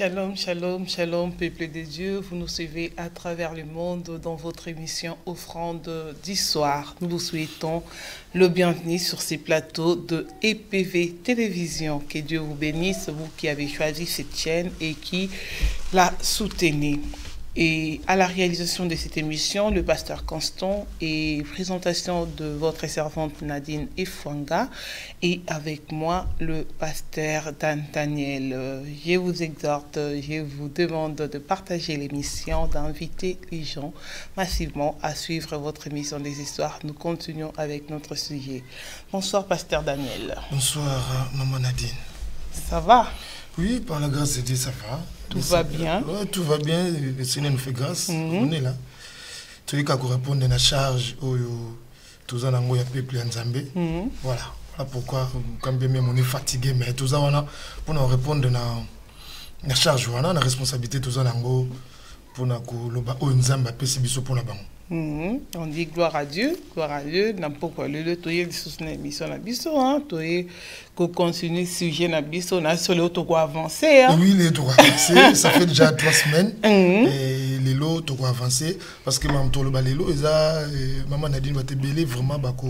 Shalom, shalom, shalom, peuple de Dieu. Vous nous suivez à travers le monde dans votre émission Offrande d'Histoire. Nous vous souhaitons le bienvenu sur ces plateaux de EPV Télévision. Que Dieu vous bénisse, vous qui avez choisi cette chaîne et qui la soutenez. Et à la réalisation de cette émission, le pasteur Constant et présentation de votre servante Nadine Efwanga et avec moi le pasteur Dan Daniel. Je vous exhorte, je vous demande de partager l'émission, d'inviter les gens massivement à suivre votre émission des histoires. Nous continuons avec notre sujet. Bonsoir pasteur Daniel. Bonsoir maman Nadine. Ça va? Oui, par la grâce de Dieu, ça va. Tout va bien. Ouais, tout va bien. Le Seigneur nous fait grâce. On est là. Tu veux qu'on réponde à la charge au tous en ango ya peuple en Zambie. Voilà. Voilà pourquoi quand bien même on est fatigué, mais tout ça on pour nous répondre à la charge on a la responsabilité tous en ango pour nous loba au Nzamba pesi biso pour la banque. On dit gloire à Dieu, n'importe quoi. Le toyer de soutenir l'émission na biso, hein, toyer qu'on continue sujet na biso, na sur le auto quoi avancer, hein. Oui, les droits avancer, ça fait déjà 3 semaines. Et les lots to quoi avancer parce que maman to le balelo, maman Nadine va te belé vraiment ba ko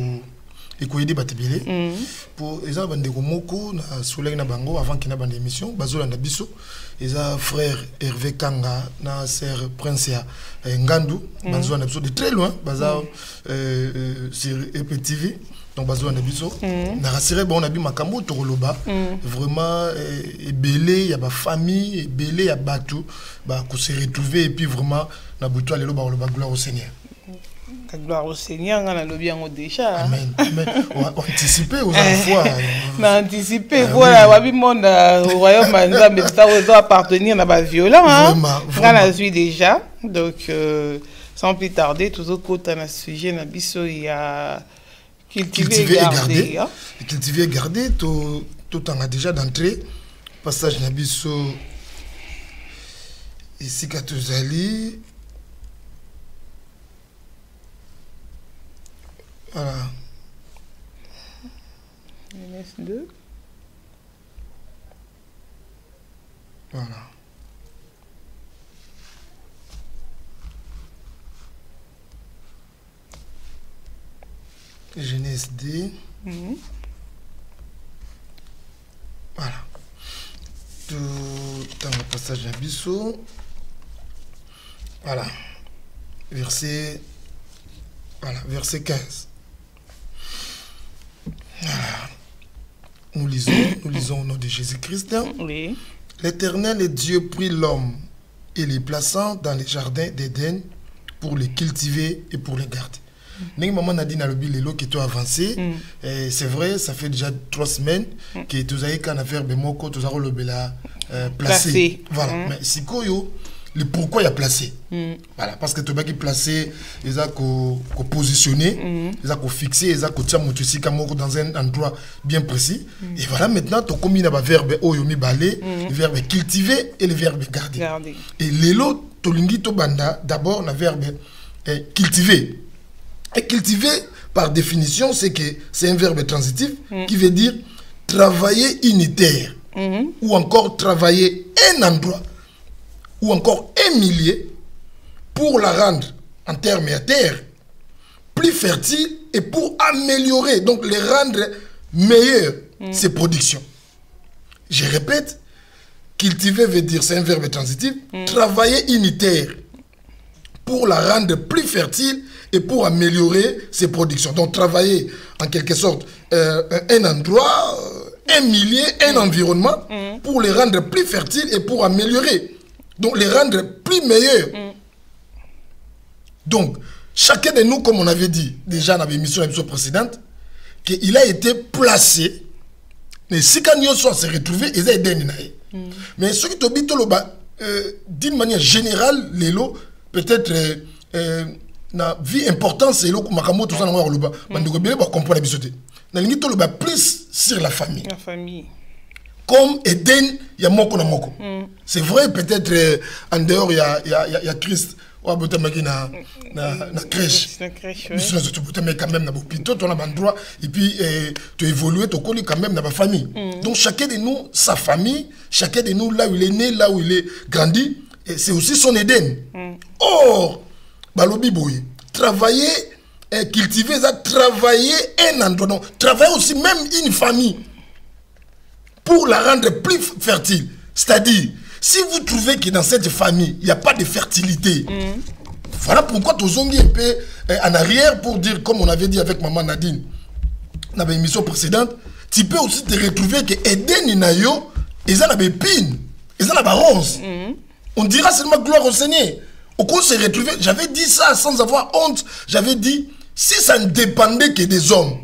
et ko aider ba te belé pour eza bande ko moko na soleil na bango avant qu'il na bande émission, bazola na biso. Eza frère Hervé Kanga na sœur Prince Ngandu bazo na biso de très loin baza sur EPTV donc bazo na biso na rassuré bon on a bi makambo to koloba vraiment belé ya ba famille belé ya batu ba ko se retrouver et puis vraiment na buto lelo ba gloire au Seigneur. La gloire au Seigneur, on a le bien déjà. Amen. On a anticipé aux fois. On a anticipé, voilà, on a vu le monde au royaume, mais ça doit appartenir à la violence. On a vu déjà. Donc, sans plus tarder, tout autres côté dans ce sujet, il y a cultiver et garder. Cultiver et garder, tout en a déjà d'entrée. Passage Nabiso ici, Katozali. Voilà. MS2. Voilà. Genèse D. Voilà. Tout dans le passage d'Abisso. Voilà. Verset 15. Voilà. Nous lisons au nom de Jésus-Christ. Oui. L'Éternel et Dieu prit l'homme et les plaçant dans les jardins d'Éden pour les cultiver et pour les garder. Maman Nadine a le bilan qui est avancé. C'est vrai, ça fait déjà 3 semaines que tu as eu qu'un affaire de moko, tu as le bela placé. Voilà. Mais si le pourquoi il a placé. Voilà, parce que tu as placé, ils ont positionné, ils ont fixé, ils ont dans un endroit bien précis. Et voilà, maintenant, tu combines le verbe oyomi balé, le verbe cultiver et le verbe garder. Et l'élo, tu lingi to banda, d'abord, le verbe cultiver. Et cultiver, par définition, c'est un verbe transitif qui veut dire travailler unitaire ou encore travailler un endroit ou encore un millier pour la rendre en terre et à terre plus fertile et pour améliorer, donc les rendre meilleures ses productions. Je répète, cultiver veut dire, c'est un verbe transitif, travailler unitaire pour la rendre plus fertile et pour améliorer ses productions. Donc travailler en quelque sorte un endroit, un millier, un environnement pour les rendre plus fertiles et pour améliorer. Donc les rendre plus meilleurs. Donc, chacun de nous, comme on avait dit déjà dans l'émission précédente, qu'il a été placé, mais si quand nous sommes se retrouver, ils ont été mais ce qui te dit, d'une manière générale, l'élo, peut-être, na vie importante, c'est l'élo, Makamo, tout ça, on va comprendre la bisoté. Plus sur la famille. La famille. comme Eden, il y a moko na moko. C'est vrai, peut-être en dehors, il y a Christ. Ou à na crèche. Mais quand même, tu as un endroit, et puis tu évolues, tu colles quand même dans ma famille. Donc chacun de nous, sa famille, chacun de nous, là où il est né, là où il est grandi, c'est aussi son Eden. Or, Balobi Boy, travailler, cultiver, travailler un endroit, donc travailler aussi même une famille pour la rendre plus fertile. C'est-à-dire, si vous trouvez que dans cette famille, il n'y a pas de fertilité, voilà pourquoi tu zongi un peu en arrière pour dire, comme on avait dit avec maman Nadine dans l'émission précédente, tu peux aussi te retrouver que Eden Inayo, ils ont la épine, ils ont la rose. On dira seulement gloire au Seigneur. Au cours se retrouver, j'avais dit ça sans avoir honte, j'avais dit, si ça ne dépendait que des hommes,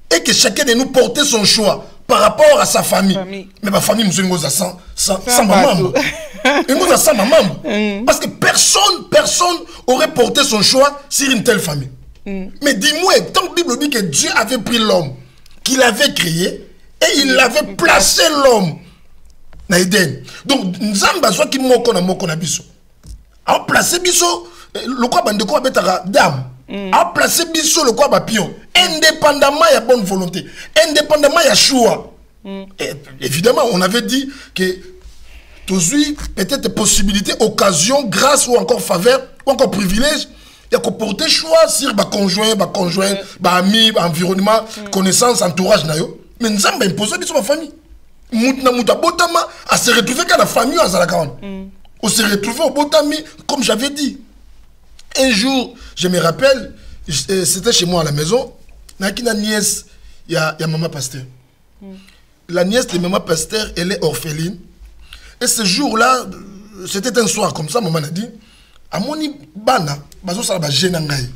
et que chacun de nous portait son choix par rapport à sa famille. Mais ma famille, nous sommes sans maman. Et nous sans maman. Parce que personne aurait porté son choix sur une telle famille. Mais dis-moi, tant que la Bible dit que Dieu avait pris l'homme, qu'il avait créé, et il avait placé l'homme dans Eden. Donc, nous avons besoin qu'il moko na biso. A placé biso, le quoi bandeko abetara dame. A placé biso le quoi papillon. Indépendamment de la bonne volonté, indépendamment de la choix. Évidemment, on avait dit que toujours peut-être possibilité, occasion, grâce ou encore faveur, ou encore privilège, il y a qu'on porter choix sur ma conjoint, ma ami, environnement, connaissance, entourage. Mais nous avons imposé sur ma famille. Botama, à se retrouver dans la famille à Zalakawan. On s'est retrouvé au Botami, comme j'avais dit. Un jour, je me rappelle, c'était chez moi à la maison, il y a une nièce, il y a maman pasteur. La nièce de maman pasteur, elle est orpheline. Et ce jour-là, c'était un soir comme ça, maman a dit, à mon bana, bazo ça va gêner ngai.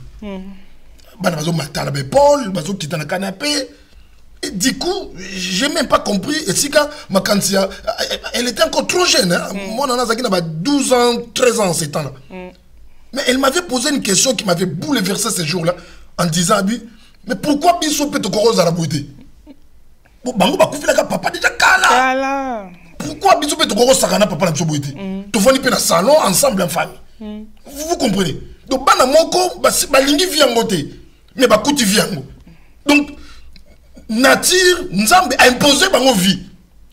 Bana bazo matala Paul, bazo quitter dans le canapé. Et du coup, j'ai même pas compris. Et si quand ma cantia, elle était encore trop jeune. Hein? Moi, on a 12 ans, 13 ans, ces temps-là. Mais elle m'avait posé une question qui m'avait bouleversé ce jour-là, en disant, mais pourquoi Bissou peut te corroser à la beauté? Papa déjà kala. Pourquoi Bissou peut te corroser à la papa la beauté? Tu vas dans le salon, ensemble, en famille. Vous comprenez? Donc, bana moko, balingi viangote, mais bakuti viango. Donc, nature, Nzambe a imposé dans vie.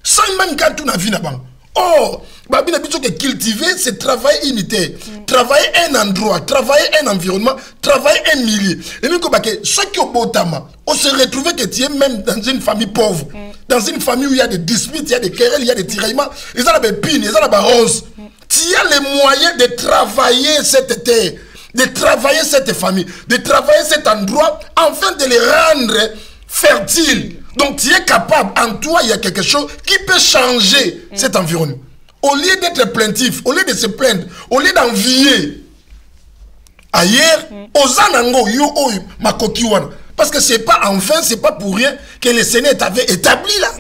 Sans même quand tu n'as vu là-bas. Or, Babina Bicho que cultiver, c'est travailler unitaire, travailler un endroit, travailler un environnement, travailler un milieu. Et même comme ceux qui ont beau tama, on se retrouve que tu es même dans une famille pauvre, dans une famille où il y a des disputes, il y a des querelles, il y a des tiraillements, ils ont des pines, ils ont des roses. Tu as les moyens de travailler cette terre, de travailler cette famille, de travailler cet endroit, afin de les rendre fertile. Donc tu es capable, en toi il y a quelque chose qui peut changer cet environnement. Au lieu d'être plaintif, au lieu de se plaindre, au lieu d'envier ailleurs, Ozanango yo oy makoki wana. Parce que c'est pas en vain, c'est pas pour rien que le Seigneur t'avait établi là.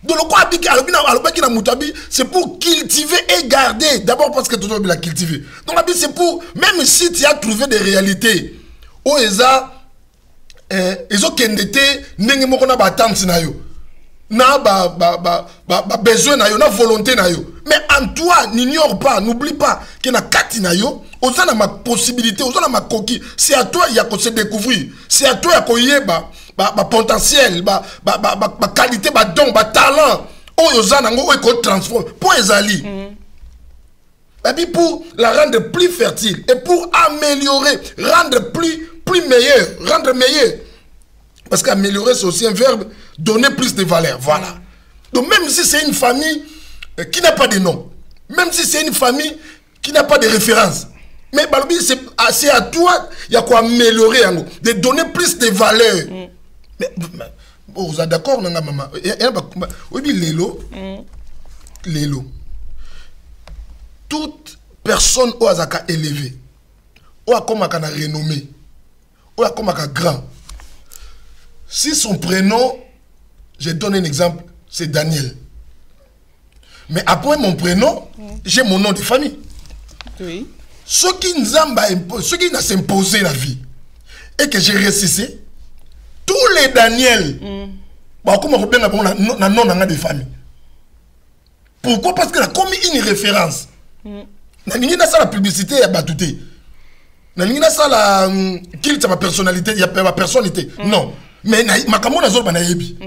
Donc le quoi c'est pour cultiver et garder. D'abord parce que tu dois la cultiver. Donc la Bible c'est pour, même si tu as trouvé des réalités, Oeza ils ont kendete nenge moko na batante na yo na besoin na yo na volonté na yo, mais en toi n'ignore pas, n'oublie pas que na kati na yo oza na ma possibilité, oza na ma coquille. C'est à toi il y a qu'on se découvrir, c'est à toi il y a ba potentiel, ba qualité, ba don, ba talent o oza nango o ko transformer pour ezali pour la rendre plus fertile et pour améliorer, rendre plus meilleur, rendre meilleur. Parce qu'améliorer, c'est aussi un verbe, donner plus de valeur. Voilà. Donc même si c'est une famille qui n'a pas de nom, même si c'est une famille qui n'a pas de référence, mais c'est à toi, il y a quoi améliorer, de donner plus de valeur. Mais vous êtes d'accord, maman? Oui, Lélo. Toute personne qui a élevé, ou a comme a renommé, ou a comme un grand. Si son prénom, je donne un exemple, c'est Daniel. Mais après mon prénom, j'ai mon nom de famille. Oui. Ce qui nous a imposé la vie, et que j'ai ressuscité, tous les Daniel, bah comment on benga na non na des familles. Pourquoi? Parce que la comme une référence. Na ningi na ça la publicité ya batouté. Na ningi na ça la qu'il ta personnalité, il y a ma personnalité. Non. Mais ma kamo na zolo ba na yebi.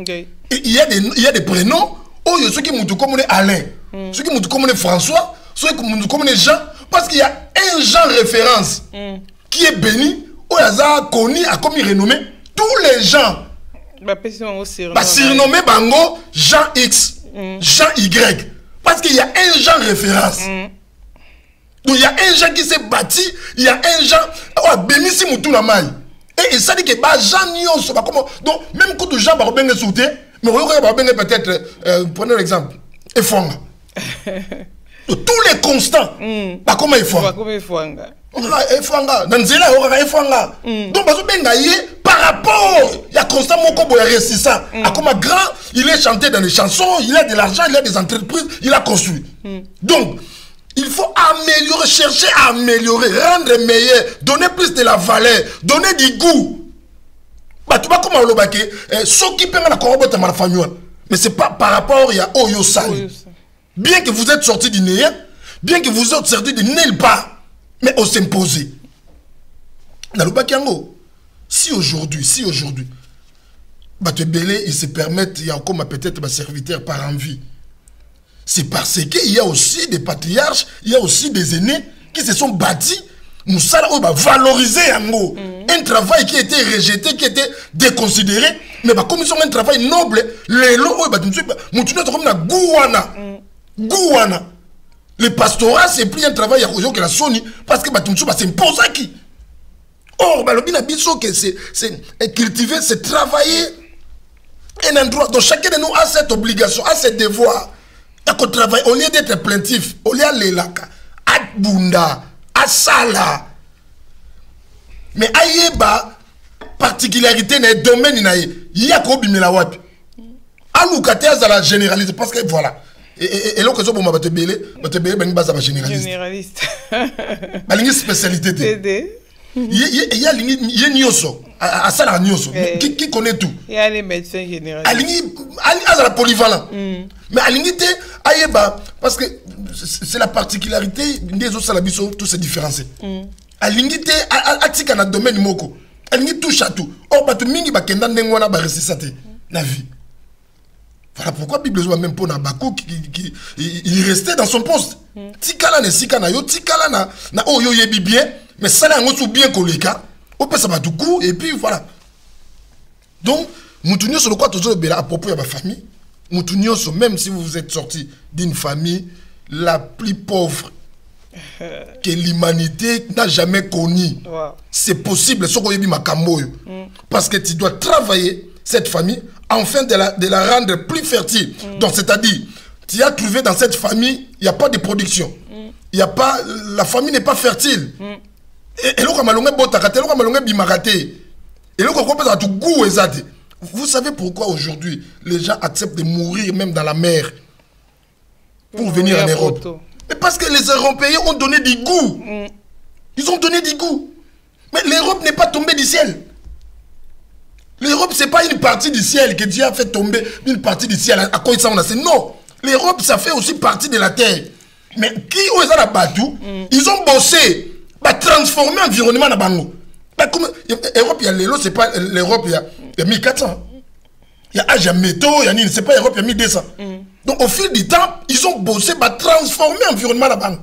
Il y a des prénoms. Oh, ceux qui m'ont comme Alain, ceux qui m'ont comme François, ceux qui m'ont comme Jean, parce qu'il y a un Jean référence qui est béni, où il y a connu, a comme il renommé tous les gens. Surnommé Bango Jean X, Jean Y, parce qu'il y a un Jean référence. Donc il y a un Jean qui s'est bâti, il y a un Jean, oh, béni si moutou la maille. Et ça dit que Jean Nyonso, donc même quand Jean va bien sauter. Mais vous avez peut-être, prenez l'exemple, Efonga. Tous les constants, comment Efonga? Efonga, Nanzela, Efonga. Donc, par rapport, il y a constant mon combo récissant. Comme grand, il est chanté dans les chansons, il a de l'argent, il a des entreprises, il a construit. Donc, il faut améliorer, chercher à améliorer, rendre meilleur, donner plus de la valeur, donner du goût. Tu vas comme ceux qui payent la corrobote à la famille. Mais c'est pas par rapport à Oyo Sali. Bien que vous êtes sorti du néant, bien que vous êtes sorti de nulle part, mais on s'impose. Dans le Bakiango, si aujourd'hui, ils se permettent, il y a encore peut-être un serviteur par envie. C'est parce qu'il y a aussi des patriarches, il y a aussi des aînés qui se sont bâtis. Moussala va valoriser un travail qui était rejeté, qui était déconsidéré, mais comme ils ont un travail noble, les lots, Gouana. Le pastorat, c'est plus un travail que la Sony, parce que c'est imposé à qui. Or, c'est cultiver, c'est travailler un endroit. Donc chacun de nous a cette obligation, a ce devoir. Au lieu d'être plaintif, au lieu de l'élaka, à Bunda, Asala. Mais ayeba particularité dans le domaine il y a quoi bimela wapi. Alukate za la généraliste parce que voilà. Et là que ça pour ma batebele ben basa ba généraliste. Généraliste. Ba lingi spécialité. Il y a lingi nyoso asala nyoso qui connaît tout. Il y a les médecins généralistes. Alingi azala polyvalent. Mais alingi te ayeba parce que c'est la particularité des autres salabiso tout se différencier. Alingite atika na domaine moko. Alingi touche à tout. Or batu mingi bakenda ndengwana ba resisate na vie. Voilà pourquoi Bible soit même pour Nabakou qui il restait dans son poste. Tikala ne sikana yo tikala na oyo yebi bien mais ça là ngosu bien koleka. On peut ça ba du coup et puis voilà. Donc mutunyo sur le quoi toujours bela à propos de ma famille. Mutunyo même si vous êtes sorti d'une famille la plus pauvre que l'humanité n'a jamais connu. Wow. C'est possible, parce que tu dois travailler cette famille afin de la rendre plus fertile. Donc, c'est-à-dire, tu as trouvé dans cette famille, il n'y a pas de production. Il y a pas, la famille n'est pas fertile. Vous savez pourquoi aujourd'hui les gens acceptent de mourir même dans la mer pour venir en Europe? Mais parce que les Européens ont donné du goût. Ils ont donné du goût. Mais l'Europe n'est pas tombée du ciel. L'Europe, ce n'est pas une partie du ciel que Dieu a fait tomber, une partie du ciel. À quoi ça on a fait? Non. L'Europe, ça fait aussi partie de la terre. Mais qui ont la batou? Ils ont bossé. Bah, transformer l'environnement dans Bango. Bah, comme l'Europe, il y a l'élo, c'est pas l'Europe, il y a 1400. Il y a âge métaux, il y a c'est pas l'Europe, il y a 1200. Donc au fil du temps, ils ont bossé, bah, transformer l'environnement là-bas.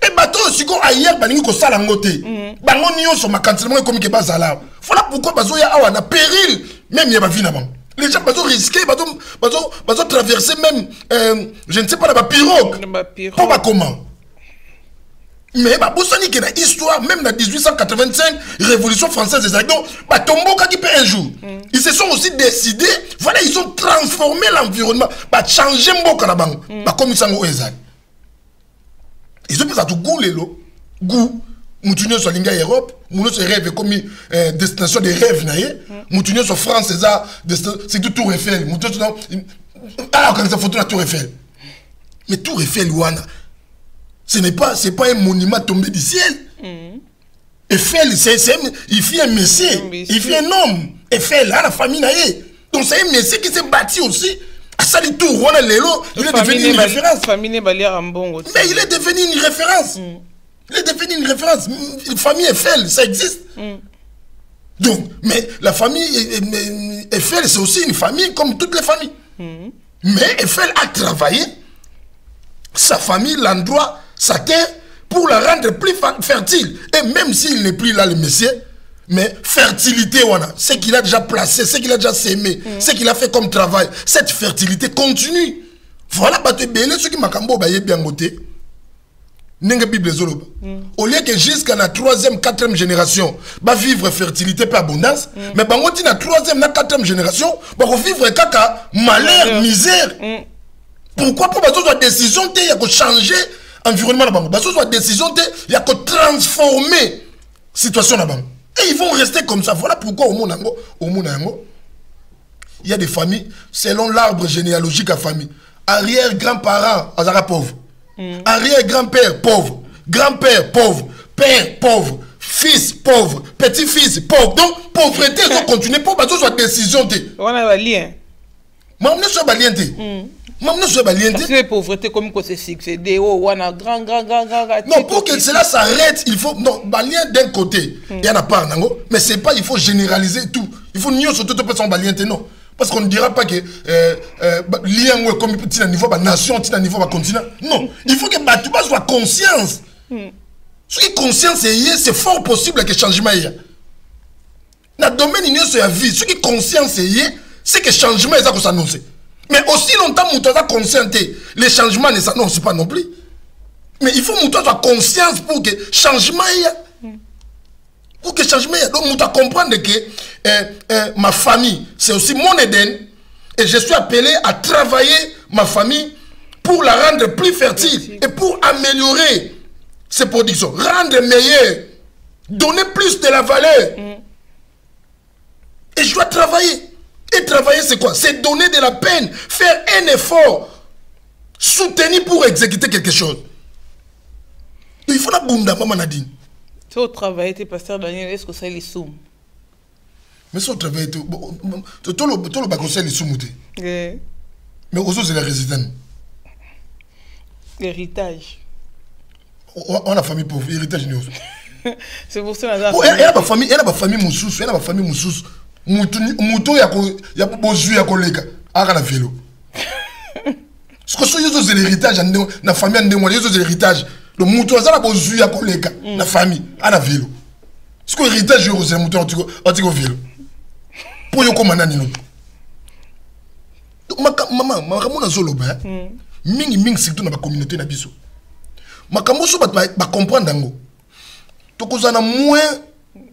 Et bateau aussi qu'on ailleurs, bah, nous ça l'angoté. Bah, on y a sur ma cancellement comme que bazala. Voilà pourquoi bazo ya awa na péril, même il y a pas vie là-bas. Les gens bazo risquer, bazo traverser même, je ne sais pas la pirogue. Pas comment. Mais bah, vous savez qu'il y a une histoire, même dans 1885, Révolution française des Agdons, bah, Tomboka qui peut un jour. Ils se sont aussi décidés, voilà, ils ont transformé l'environnement, bah, changé Mboka la banque, bah, comme ils sont ezali. Ils ont fait ça tout goût, les lots, goût. Moutounio sur l'Inga Europe, Moutounio sur rêve comme destination des rêves, Moutounio sur France, c'est tout Tour Eiffel. Moutounio sur. Ah, quand ça photo la Tour Eiffel. Mais Tour Eiffel, Luana. C'est pas un monument tombé du ciel. Eiffel, il fait un messie, il fait un homme. Eiffel, là, la famille, Donc c'est un monsieur qui s'est bâti aussi. À ça, il est devenu une référence. Mais il est devenu une référence. Il est devenu une référence. Une famille Eiffel, ça existe. Donc, mais la famille Eiffel, c'est aussi une famille comme toutes les familles. Mais Eiffel a travaillé sa famille, l'endroit, sa terre, pour la rendre plus fertile. Et même s'il n'est plus là, le monsieur, mais fertilité, ce qu'il a déjà placé, ce qu'il a déjà sémé, ce qu'il a fait comme travail, cette fertilité continue. Voilà, ceux qui m'ont bien voté. Au lieu que jusqu'à la 3e, 4e génération, va vivre fertilité et abondance, mais dans la 3e, 4e génération, va vivre caca, malheur, misère. Pourquoi? Pour que la décision, il y a que changer l'environnement. Parce que la décision, il y a que transformer la situation là-bas. Et ils vont rester comme ça. Voilà pourquoi au monde, il y a des familles, selon l'arbre généalogique à famille. Arrière-grand-parent, Azara pauvre. Arrière-grand-père, pauvre. Grand-père, pauvre. Père, pauvre. Fils, pauvre. Petit-fils, pauvre. Donc, pauvreté, ils vont continuer pour que soit décision. On a un lien. Parce que pauvreté comme c'est succédé, non, pour que cela s'arrête, il faut. Non, balien d'un côté, il y en a pas, mais c'est pas, il faut généraliser tout. Il faut nier surtout tout balien, non. Parce qu'on ne dira pas que lien comme petit niveau, nation, petit niveau, continent. Non, il faut que tu sois conscience. Ce qui est conscience, c'est fort possible que changement y a. Dans le domaine de la vie, ce qui est conscience, c'est que changement est s'annoncer. Mais aussi longtemps que tu as conscience, les changements ne s'annoncent pas non plus. Mais il faut que tu aies conscience pour que changement y a. Pour que changement y a. Donc, tu dois comprendre que ma famille, c'est aussi mon Éden. Et je suis appelé à travailler ma famille pour la rendre plus fertile et pour améliorer ses productions, rendre meilleure, donner plus de la valeur. Et je dois travailler. Et travailler, c'est quoi? C'est donner de la peine, faire un effort, soutenir pour exécuter quelque chose. Il faut la bunda, maman Nadine. Tu as travaillé, tu es pasteur Daniel, est-ce que ça les somme? Mais si on travaille, tu le bac les somme. Mais aux autres, c'est les résidents. L'héritage. On a famille pauvre, héritage nous. C'est pour ça que elle a ma famille moussous, elle a ma famille moussous. Mouton ya bozu ya kolega aka na vélo. Ce que c'est l'héritage na famille ndemo, c'est l'héritage. Le mouton ça la bozu ya kolega na famille à la vélo. Ce que l'héritage c'est le mouton antiko vélo. Pour yo komana nino. Maman, makambo na zolo ba. Mingi surtout na ba communauté na biso. Makambo so ba comprendre ngo. Tokozana moins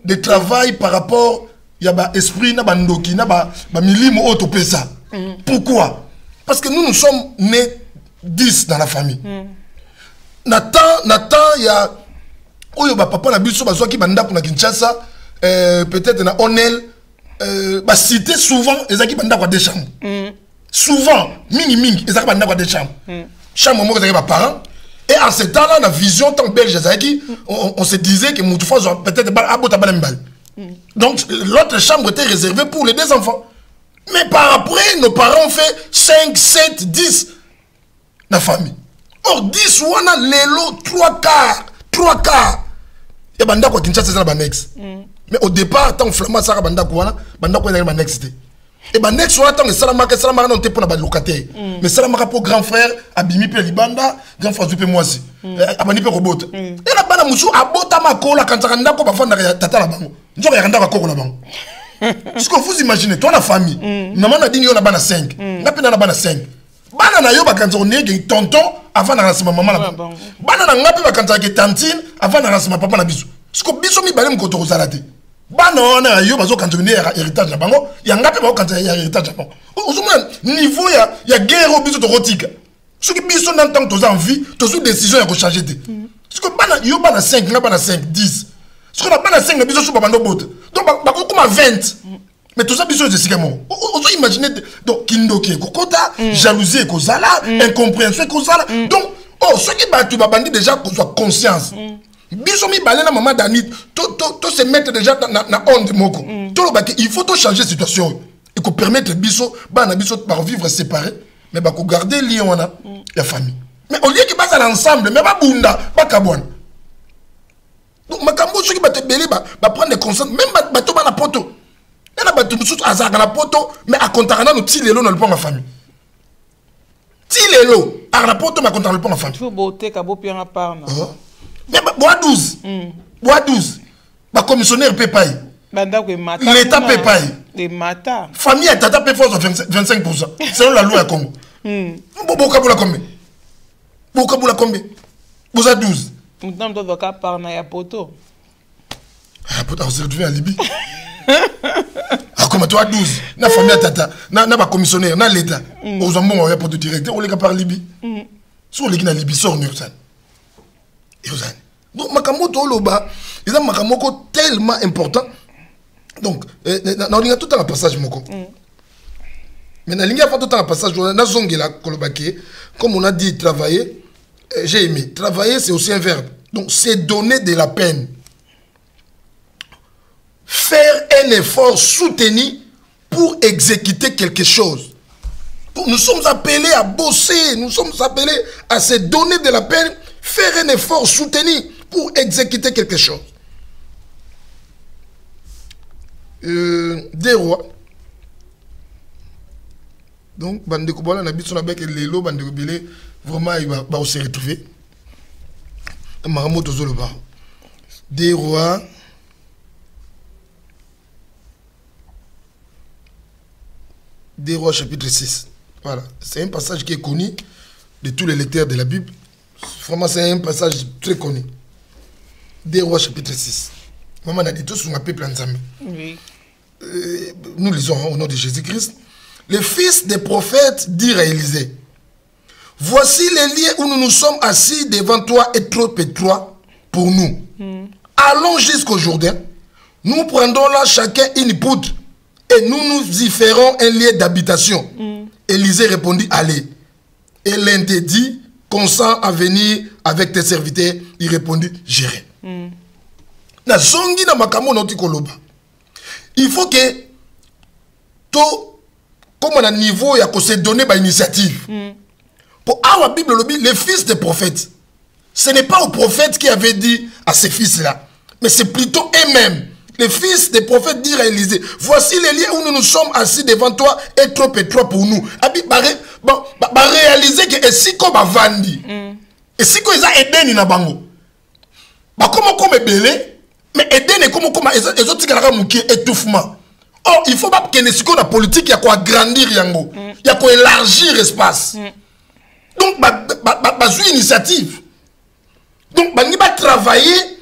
de travail par rapport il y a esprit na bandoki na ba milimo auto pesa. Pourquoi? Parce que nous sommes nés 10 dans la famille. Nathan il y a oyo ba papa na biso bazwa ki bandako na Kinshasa peut-être na Onel ba cité souvent ezaki bandako à deux chambres. Souvent mingi ezaki bandako à deux chambres. Chambre moko ezaki ba parents. Et en ce temps-là, la vision tant belge, on se disait que Moutoufa peut-être abota balembal. Donc l'autre chambre était réservée pour les deux enfants. Mais par après, nos parents ont fait 5, 7, 10 la famille. Or 10 on a l'élo 3 quarts. Et banda quoi Kinshasa c'est la banex. Mais au départ, tant flamand ça banda quoi est la banex. Et ben next fois tant salamaka non te pour la locataire. Mais salamaka pour grand frère abimi pe libanda, grand frère pe moi aussi. Abani pe robot. Et la bana musu abota makola quand ça ndako ba fanda tata la bango. Nzo ya ndako koko la bango. Ce que vous imaginez, toi la famille, maman a dit yo na bana 5. Na pe na bana 5. Bana na yo ba quand on est tonton avant na rasima maman la bango. Bana na ngapi ba quand que tantine avant na rasima papa na biso. Ce que biso mi balem ko to kozalate. Bana on yo bazo quand on est héritage la bango, ya ngapi ba quand ya héritage la bango. Au niveau ya guerre au biso to rotika. Ce que biso nan tant to envie, to sous décision ya ko changer te. Ce que bana yo bana 5, na bana 5, 10. Ce que na bana 5 na biso sous bando bote. Donc ba ko comme 20. Mais tout ça biso c'est sikamo. Ozo imaginer donc kindoki kokota, jalousie kozala, incompréhension kozala. Donc ce qui ba tu ba bandi déjà qu'on soit conscience. Biso mi balé na maman Dani to se mettre déjà na onde moko. Il faut changer situation. et qu'on permettre biso bana biso par vivre séparés mais ba ko garder lien wana la famille mais au lieu que basa ensemble mais ba bunda ba kabwana donc makambo soki ba te belé ba prendre des consciences même ba to bana poto et la ba to mususu azaka na poto mais a kontakana no ti lelo na le pont ma famille ti lelo a na poto ma kontakana le pont ma famille faut beauté ka bo pien à part na mais bois 12 bois 12 ba commissionnaire peut payer l'État peut payer. Famille et tata peut faire 25%. Selon la loi à Congo. Bokaboula combien? Bokaboula combien? Vous avez 12. Vous avez un cas par na poto. Ah, poto, on s'est retrouvé en Libye. Ah, comme toi, 12. Na famille et tata, na commissionnaire, na l'État. Aux hommes, on va pour le directeur, on les cas par Libye. Sur les gens en Libye, sort nous. Donc, Makamoto Loba, ils ont Makamoko tellement important. Donc, on a tout dans le passage, moko. Mais on a tout dans le passage, on a zongela kolobake. Comme on a dit, travailler, j'ai aimé. Travailler, c'est aussi un verbe. Donc, c'est donner de la peine. Faire un effort soutenu pour exécuter quelque chose. Nous sommes appelés à bosser, nous sommes appelés à se donner de la peine, faire un effort soutenu pour exécuter quelque chose. Des rois. Donc, Bandeko Bola n'a pas avec les lots, Bandeko Bélé, vraiment, il va se retrouver. Maramoto Zoloba. Des rois. Des rois, chapitre 6. Voilà. C'est un passage qui est connu de tous les lecteurs de la Bible. Vraiment, c'est un passage très connu. Des rois, chapitre 6. Maman a dit tout sur ma peuple en Zambie. Oui. Nous lisons au nom de Jésus-Christ. Le fils des prophètes dit à Élisée: voici les lieux où nous nous sommes assis devant toi et trop étroits pour nous. Allons jusqu'au Jourdain. Nous prendrons là chacun une poutre et nous nous y ferons un lieu d'habitation. Élisée répondit: allez. Et l'un te dit: consent à venir avec tes serviteurs. Il répondit: j'irai. Na zongi na makamo noti koloba. Il faut que to comme on a niveau ya ko se donner ba initiative. Pour avoir Bible lobby les fils des prophètes. Ce n'est pas aux prophètes qui avaient dit à ces fils-là, mais c'est plutôt eux-mêmes. Les fils des prophètes dirent à Élisée: voici les lieux où nous nous sommes assis devant toi et trop étroit pour nous. Abi réaliser que si comme vandi et si ko ils Eden na bango. Ba comment comme belé mais Eden est comme les autres qui étouffement. Oh, il faut pas que la politique, il y a quoi agrandir yango, il y a quoi élargir l'espace. Donc, une initiative. Donc, il va travailler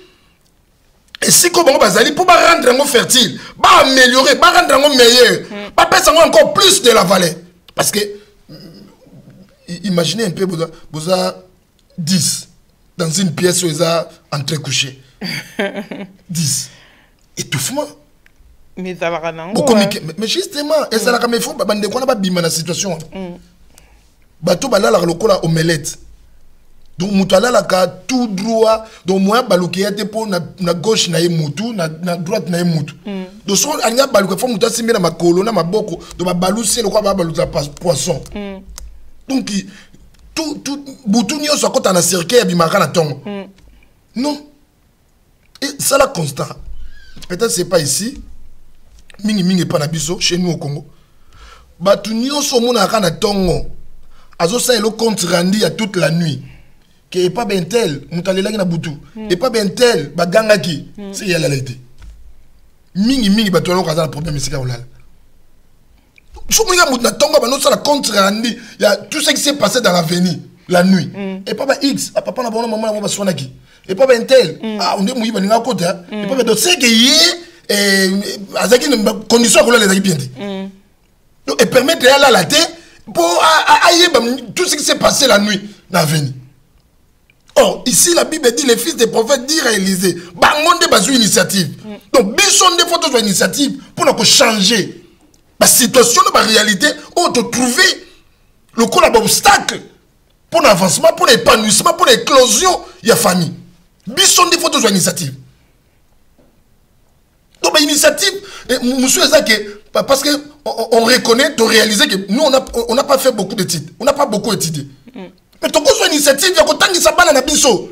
et si comme on va pour rendre yango fertile, améliorer, rendre yango meilleur, passer encore plus de la valeur. Parce que imaginez un peu, vous avez 10 dans une pièce où ils sont entrecouchés. 10. Étouffement. Mais ça va mais justement, et ça va faut bande quoi na bima na situation. Bato balala lokola omelette. Donc mutala la ka tout droit, donc moi baluki ate po na gauche na mutu na droite na mutu. Donc so anya baluki faut muta simela makolo na maboko, donc balusi le quoi baluza poisson. Donc tout butu nyo so kota na cercle ya bimaka na tongo. Non. Et ça la constant. Peut-être c'est pas ici. Mingi pas na biso chez nous au Congo. Batu nyonso mona kana tongo. Azo sa elo compte rendu à toute la nuit. Que pas ben tel, mutalela na butu. Et pas ben tel, baganga ki. C'est ya la réalité. Mingi batu alo kaza problème ici ka olala. So mona mutna tongo ba no sa la compte rendu. Il y a tout ce qui s'est passé dans l'avenir, la nuit. Et pas ba X, papa na bon maman ba sona ki. Et pas ben tel. Ah on est mouyi ba ninga côté. Et pas ben donc c'est que yé avec une condition pour les bien donc et permettre d'aller à la tête pour tout ce qui s'est passé la nuit l'avenir. Or ici la Bible dit les fils des prophètes dirent à Élisée bangonde bazu initiative donc bison des photos de initiative pour nous changer la situation de la réalité où te trouver le coup d'obstacle pour l'avancement, pour l'épanouissement, pour l'éclosion il y a famille bison des photos de initiative. Donc, l'initiative, monsieur, c'est que parce que on reconnaît, tu réalises que nous, on n'a pas fait beaucoup d'études. On n'a pas beaucoup étudié. Mais tu as une initiative, il y a autant de sabana na biso.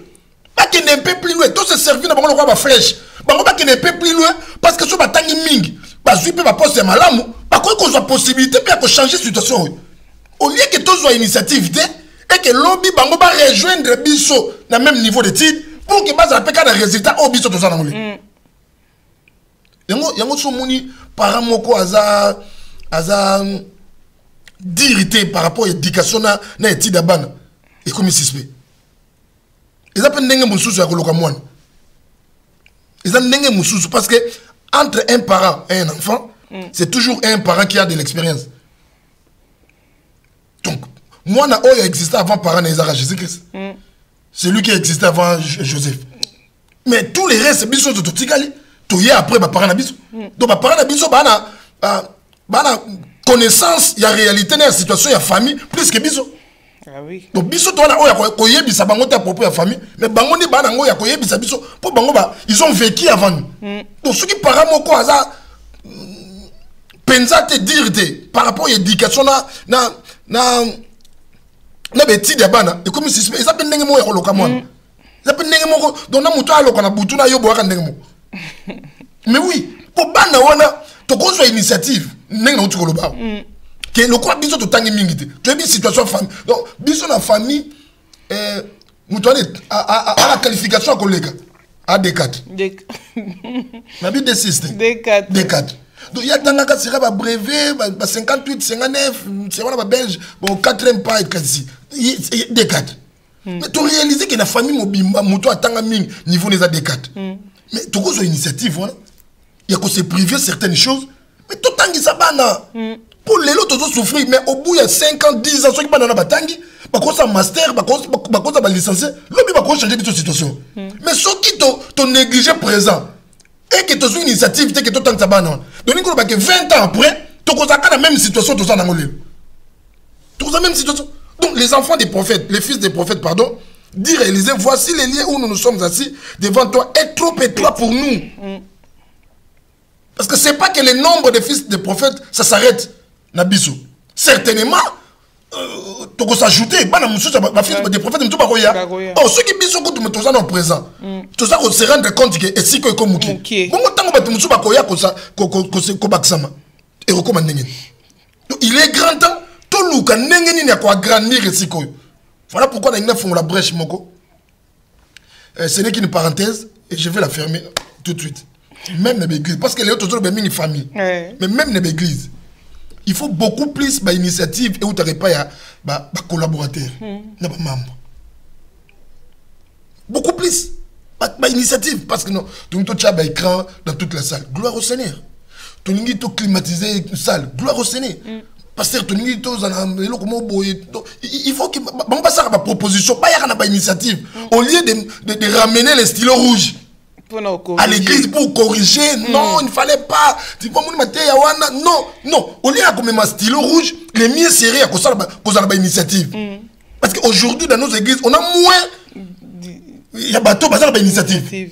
Pas qu'il n'est pas plus loin. Tout se servir dans le roi flèche. Pas qu'il n'est pas plus loin. Parce que si on a tangi ming, parce que tu as posé malamu, par contre, qu'on a possibilité de changer la situation. Au lieu que tu aies une initiative, et que lobby bango va rejoindre biso dans le même niveau d'études, pour que base apeka des résultats au biso tout ça dans le yango so moni para moko aza dirité par rapport à l'éducation na étude abana et comme suspect ils appellent ndenge mususu ya koloka mwana ils appellent ndenge mususu parce que entre un parent et un enfant c'est toujours un parent qui a de l'expérience. Donc moi na oyo existait avant parent na Jésus-Christ. Celui qui existait avant Joseph. Mais tous les restes, biso to tikali, to y après ba parent na biso. Donc ba parent na biso bana connaissance, il y a réalité dans la situation, il y a famille plus que biso. Ah oui. Donc biso to na oya ko yebisa bango ta propre famille, mais bango ni bana ngo ya ko yebisa biso pour bango ba ils ont vécu avant nous. Donc ceux qui parent moko aza pensa te dire par rapport à l'éducation na beti de bana et comme si ça peut ndenge mo ya koloka mwana ça peut ndenge mo donc na muto aloka na butu na yobo aka ndenge mo mais oui pour bana wana to ko so initiative ndenge na utu koloba que le quoi biso to tangi mingi te to bi situation famille donc biso na famille muto a la qualification kolega a D4 na bi D6 D4 donc il y a dans la sera brevet 58 59 c'est voilà belge bon 4e pas et quasi des 4 mais tu réalises que la famille mobimba moto atanga ming niveau des D4 mais tu cause initiative voilà il y a que se priver certaines choses mais tout tangi ça bana pour les autres souffrir mais au bout il y a 5 ans 10 ans ceux qui bana na batangi ba cause master ba cause ba licencié lobi ba cause changer de situation mais ceux qui te négliger présent et que tu as une initiative que tu as tant de donc il y a 20 ans après tu as la même situation tu as la même situation. Donc les enfants des prophètes, les fils des prophètes, pardon, dit réaliser, voici les lieux où nous nous sommes assis devant toi est trop étroit pour nous. Parce que c'est pas que le nombre de fils des prophètes ça s'arrête nabiso. Certainement tu peux s'ajouter bana mususu ba fils des prophètes tu pas koya. Oh ceux qui biso ko tu me toza dans présent. Tu ça se rendre compte que et si ko komuki. Bon tango ba mususu ba koya ko ça ko baksama. Et recommande ngeni. Donc il est grand temps tout luka ndenge ni ya ko agrandir et si ko. Voilà pourquoi on a fait la brèche moko. Ce n'est qu'une parenthèse et je vais la fermer tout de suite. Même dans l'église parce que les autres ont une famille. Mais même dans l'église il faut beaucoup plus d'initiatives et où tu n'arrives pas à collaborateurs, membres. Beaucoup plus d'initiatives parce que non, tu as un écran dans toute la salle. Gloire au Seigneur. Tu as climatisé la salle. Gloire au Seigneur. Pasteur, tu il faut que on passe à ma proposition, pas à initiative. Au lieu de ramener les stylos rouges à l'église pour corriger, non, il ne fallait pas. Non. Au lieu de mettre un stylo rouge, les mieux seraient à cause de l'initiative. Parce qu'aujourd'hui, dans nos églises, on a moins. Il y a bateau, bazar d'initiative. Et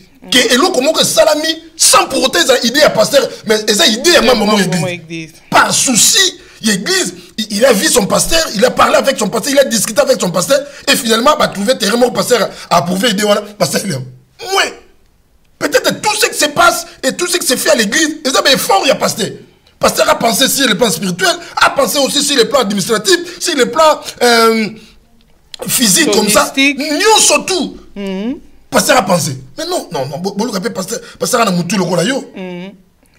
l'autre, comment que Salami, sans pour autant, ils ont idée à pasteur, mais ils ont idée à maman église. Par souci, l'église, il a vu son pasteur, il a parlé avec son pasteur, il a discuté avec son pasteur, et finalement, il a trouvé terriblement le pasteur à approuver l'idée. Pasteur, il est moins. Peut-être tout ce qui se passe et tout ce qui se fait à l'église, ils ont effort, il y a pasteur. Pasteur a pensé sur le plan spirituel, a pensé aussi sur le plan administratif, sur le plan physique, comme ça. Nous surtout. Pasteur a pensé. Mais non, pasteur a moutou le rôle.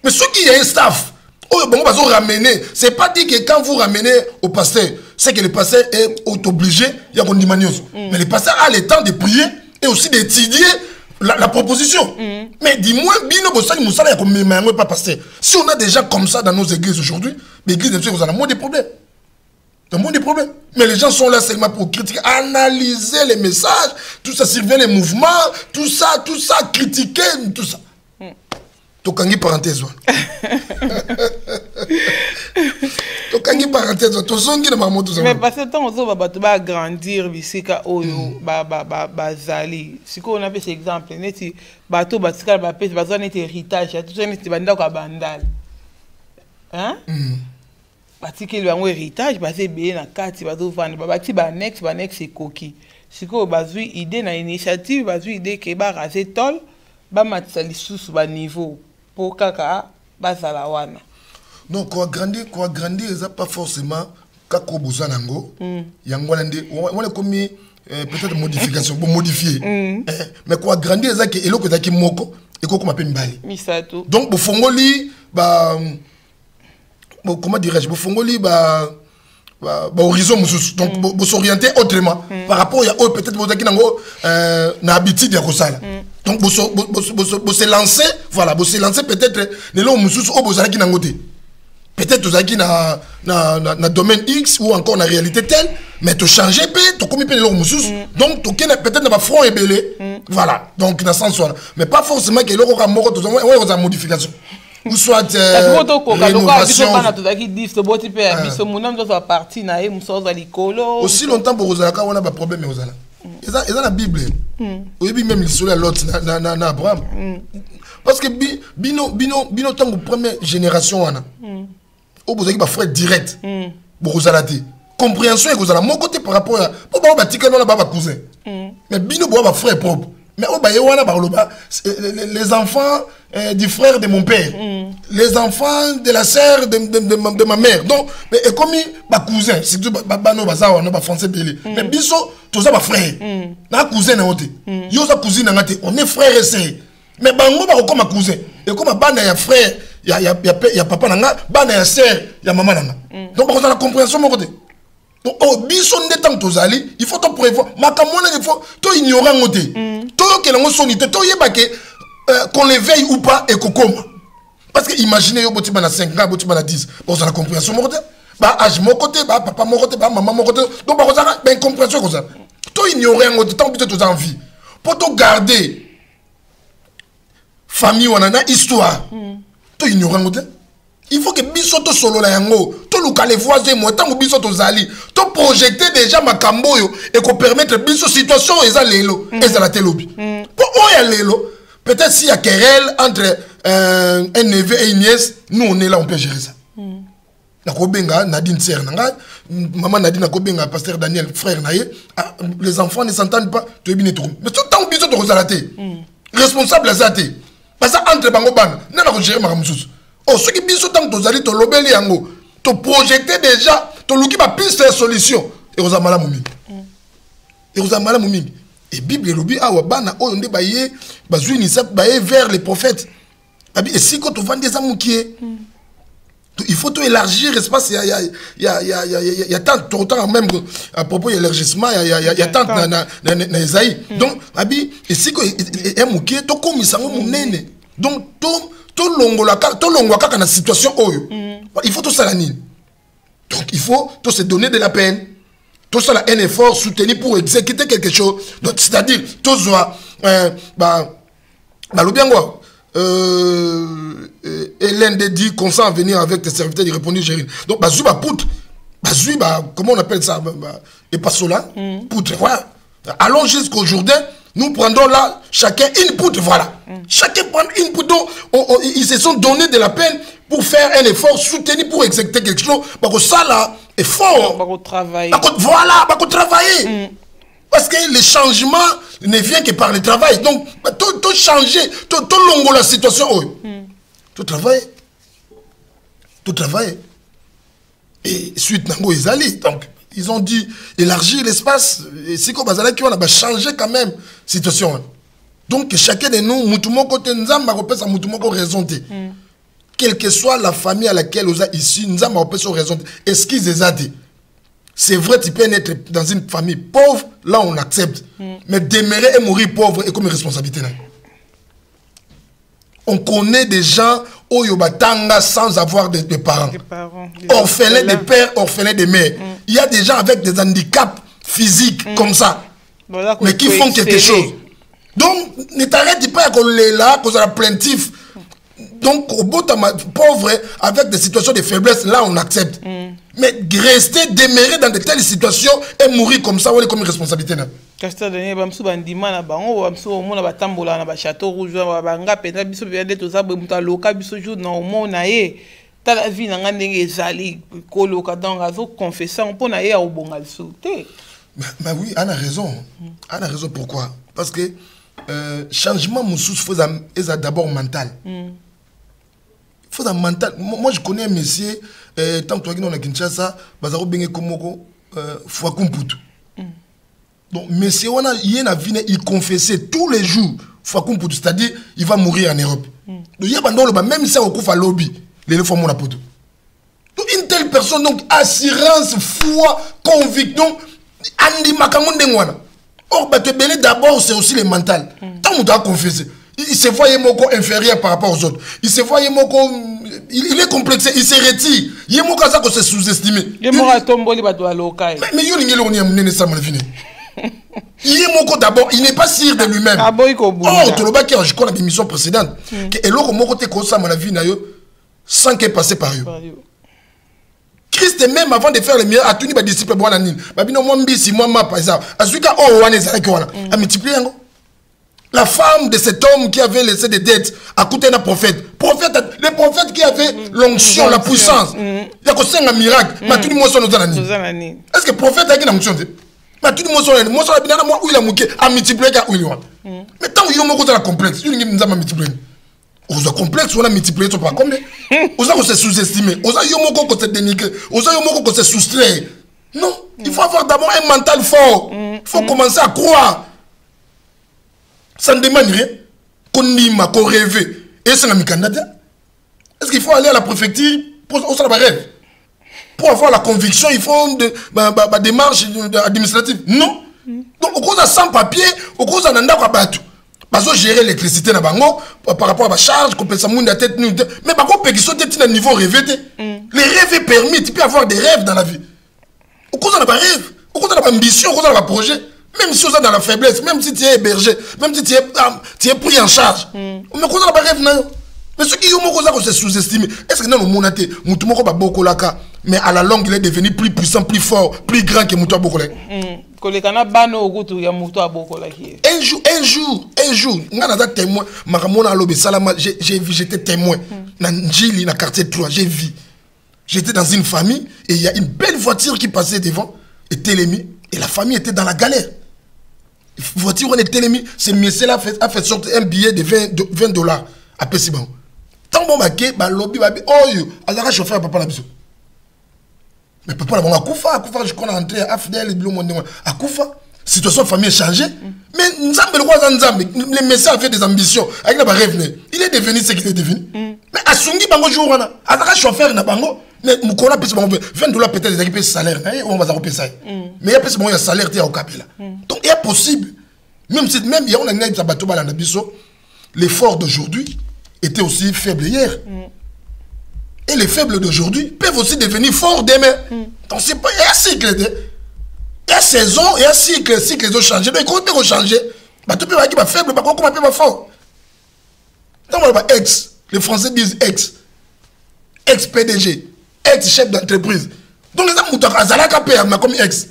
Mais ceux qui ont un staff, c'est pas dit que quand vous ramenez au pasteur, c'est que le pasteur est obligé, il y a une maniose. Mais le pasteur a le temps de prier et aussi d'étudier la proposition. Mais dis-moi, si on a des gens comme ça dans nos églises aujourd'hui, l'église, vous avez moins de problèmes. Mais les gens sont là seulement pour critiquer, analyser les messages, tout ça, surveiller les mouvements, tout ça, critiquer, tout ça. Tokangi parenthèse. Tokangi parenthèse. Mais parce que tant on va grandir, bisika oyo, bazali. Si on a fait cet exemple, neti bateau basika ba pèse, bazali neti héritage, tout ça neti banda ko bandal. hein batikeli bango héritage baza ebele na kati bazovanda babati banexe ekoki sikoyo bazwi idée na initiative bazwi idée ke barase tol bamatisa lisusu baniveau mpo kaka bazala wana. Donc koagrandir eza pas forcément kako boza nango yango wana nde wana komi peut-être modification bon modifier mais koagrandir eza ke eloko ezaki moko ekokoma pe mibali misato. Donc bofongoli ba comment dirais-je bofongoli ba horizon mususu donc s'orienter autrement par rapport à peut-être bozaki nango na habitude ya kosala. Donc se lancer voilà se lancer peut-être nelo mususu o bozalaki nango te. Peut-être tozalaki na domaine X ou encore na réalité telle mais to changer pe to komi pe nelo mususu donc to kena peut-être na ba front ebelé voilà donc dans sens voilà mais pas forcément que loko ka moko to za modification ou soit rénovation aussi longtemps pour ozalaka wana ba problème ozala eza na Bible oyebi même l'histoire à Lot na Abraham parce que bino tango première génération wana o bozaki ba frère direct bozala te compréhension et kozala mon côté par rapport à po ba batika na ba cousin mais bino bo ba frère propre mais o ba yewana ba loba les enfants du frère de mon père les enfants de la sœur de ma mère donc mais comme ba cousin surtout ba no baza wana ba français belé mais biso toza ba frère na cousin na ote yo sa cousine na ngate on est frère et sœur mais bango ba comme cousin et comme bana ya frère ya papa nanga bana ya sœur ya maman nanga donc ba la compréhension mon côté donc oh biso ndetang tozali il faut to prévoir makamona il faut to ignorer ngote to que la sonité to yeba que qu'on les veille ou pas et kokoma parce que imaginez yo boti bana 5 ans boti bana 10 bon ça la compréhension mon côté ba âge mon côté ba papa mon côté ba maman mon côté donc ba ça ben compréhension comme ça to ignorer ngote tant que tu as envie pour te garder famille wana na histoire to ignorer ngote il faut que biso to solo la yango to luka les voisins moi tant que biso to zali to projeter déjà makambo yo et ko permettre biso situation eza lelo eza la telobi pour oya lelo peut-être s'il y a querelle entre un neveu et une nièce nous on est là on peut gérer ça na ko benga Nadine sœur nanga maman Nadine ko benga pasteur Daniel frère naye les enfants ne s'entendent pas to ebine to mais tout tant biso to kozalate responsable azate parce que entre bango bana na ko gérer makamususu oh ce qui biso tant to zali to lobeli yango to projeter déjà to luki ba piste solution et oza malamu mingi et oza malamu mingi et Bible lobi awa bana oyo nde baye bazwini sa baye vers les prophètes et si quand on vend des amukié il faut tout élargir espace il y a tant temps même à propos de l'élargissement il y a tant na Isaïe donc abi et si que amukié to komisa ngo munene donc to longola kaka na situation oyo il faut tout ça la nini donc il faut tout se donner de la peine tout ça un effort soutenu pour exécuter quelque chose donc c'est-à-dire tout ça lobiango Hélène dit consent à venir avec tes serviteurs, il répondit Gérine. Donc bazui ba poutre bazui ba comment on appelle ça et pas cela poutre voilà. Allons jusqu'au Jourdain, nous prendrons là chacun une poutre voilà. Chacun prend une poutre donc ils se sont donné de la peine pour faire un effort soutenu pour exécuter quelque chose parce que ça là est fort pour travailler voilà pour travailler parce que le changement ne vient que par le travail donc tout changer tout longo la situation tout travail et suite nango ezali donc ils ont dit élargir l'espace et si comme bazala qui on a changé quand même situation donc chacun de nous mutumo côté nzamba ko pesa mutumo ko raison te quelle que soit la famille à laquelle on est ici nzamba ko pesa raison te excuse ezate c'est vrai tu peux être dans une famille pauvre là on accepte mais demeurer et mourir pauvre est comme une responsabilité là. On connaît des gens au Yobatanga sans avoir de parents. Orphelins de pères, orphelins de mères. Il y a des gens avec des handicaps physiques comme ça, voilà, mais qui font quelque chose. Donc, ne t'arrête pas qu'on est là, qu'on est plaintif. Donc, au bout de pauvre, avec des situations de faiblesse, là, on accepte. Mais rester, demeurer dans de telles situations et mourir comme ça, on est comme une responsabilité. Castor Daniel bamsu bandima na bango bamsu omona batambola na ba château rouge banga pena biso bende toza bemuta loka biso jour na omona ye ta la vie nanga ndenge ezali koloka donc azo confesser on pona ye au bongal sauté. Bah oui, Anna a raison. Anna a raison pourquoi? Parce que changement moussous faut d'abord mental. Faut un mental. Moi je connais un monsieur tant que toi qui dans la Kinshasa, bazaro bengue komoko fois kumputu. Donc monsieur on a il confessait tous les jours fois kumputu, c'est-à-dire il va mourir en Europe. Donc il y a même si on coupe lobby, les fois mon apoto. Donc une telle personne donc assurance, foi, conviction Andi Makamonde Ngwana. Or, d'abord, c'est aussi le mental. Tant qu'on doit confesser, il se voyait moko inférieur par rapport aux autres. Il se voyait moko. Il est complexé, il se retire. Il est moko ça qu'on se sous-estimé. Il est moko tomboli badoa local. Mais il est moko ça malfini. Il est moko d'abord, il n'est pas sûr de lui-même. Oh, tu l'as dit, je crois la émission précédente. Que l'autre moko te kosa malfini sans qu'elle passe par eux. Christ même avant de faire le mieux a tenu ba disciple bon anine babino moi mbisi moi ma par exemple asuka oh wana ezalaki wana a multiplié yango la femme de cet homme qui avait laissé des dettes a coûté un prophète le prophète qui avait l'onction la puissance il y a que c'est un miracle ma tuni moi son ozanani est-ce que prophète a qui na onction ma tuni moi son la binana moi où il a muké a multiplié ka où il wana mais tant yo moko za complexe il ngi nzama multiplier on a complexe, on a multiplié son pas comme on a se sous-estimé, on a yomoko qu'on se dénigrer, on a yomoko qu'on se soustraire. Non, il faut avoir d'abord un mental fort. Il faut commencer à croire. Ça ne demande rien. Qu'on nima, qu'on rêve. Et c'est un Canada. Est-ce qu'il faut aller à la préfecture pour avoir un rêve? Pour avoir la conviction, il faut des démarches administratives. Non. Donc, au cause de sans papier, au cause de nanda kwa batu. Parce que gérer l'électricité par rapport à la charge, qu'on peut s'amouiller la tête. Mais par contre, ils sont à un niveau rêvé. Les rêves est permis, tu peux avoir des rêves dans la vie. Au cause de la rêve, au cause de l'ambition, au cause de la projet, même si on est dans la faiblesse, même si tu es hébergé, même si tu es pris en charge. Mais au cause de la rêve, non. Mais ceux qui ont se sous-estimé, est-ce que nous avons monté, mais à la longue, il est devenu plus puissant, plus fort, plus grand que Moutou Abokolak. Un jour, témoin, j'étais témoin dans Njili, dans le quartier 3, j'ai vu. J'étais dans une famille et il y a une belle voiture qui passait devant, et Télémi, et la famille était dans la galère. La voiture, on est Télémi, ce monsieur-là a fait sortir un billet de $20 à Pessiban. Tant bon, lobby, oh, alors chauffeur, papa la bisou. Mais papa, on a Koufa, je connais entré à Fidel et Blum, à Koufa. Situation famille changée. Mais le message avait des ambitions. Il est devenu ce qu'il est devenu. Mais à Sungi, Bango jour, à chauffeur, mais Moukola peut se $20 peut-être des salaires. On va payer ça. Mais il y a un salaire au Kabila. Donc il est possible. Même si il y a un bateau dans la biso, l'effort d'aujourd'hui était aussi faible hier. Et les faibles d'aujourd'hui peuvent aussi devenir forts demain. Donc c'est pas un cycle. Il y a saison, il y a cycle, ils ont changé. Donc quand ils ont changé, tu peux être faible, comment tu peux être fort. Ex, les Français disent ex-PDG, ex-chef d'entreprise. Donc les gens ont comme ex.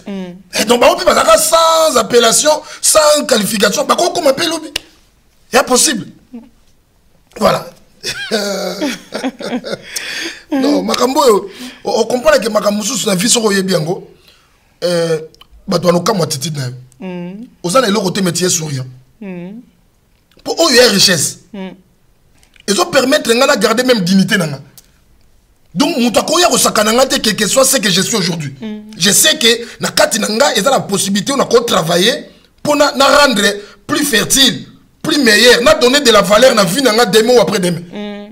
Et donc on peut pas sans appellation, sans qualification, comment on peut l'oublier. Il y a possible. Voilà. Non, Makambo, on comprend que Makambo sous la vie sur le biango. Bato no kamwa titi na. Ozana le côté métier souriant. Pour eux il y a richesse. Ils ont permettre ngana garder même dignité nanga. Donc mutako ya kosakana ngate quel que soit ce que je suis aujourd'hui. Je sais que na kati nanga ils ont la possibilité on a travailler pour na rendre plus fertile, plus meilleur, na donner de la valeur na vie nanga demain ou après demain.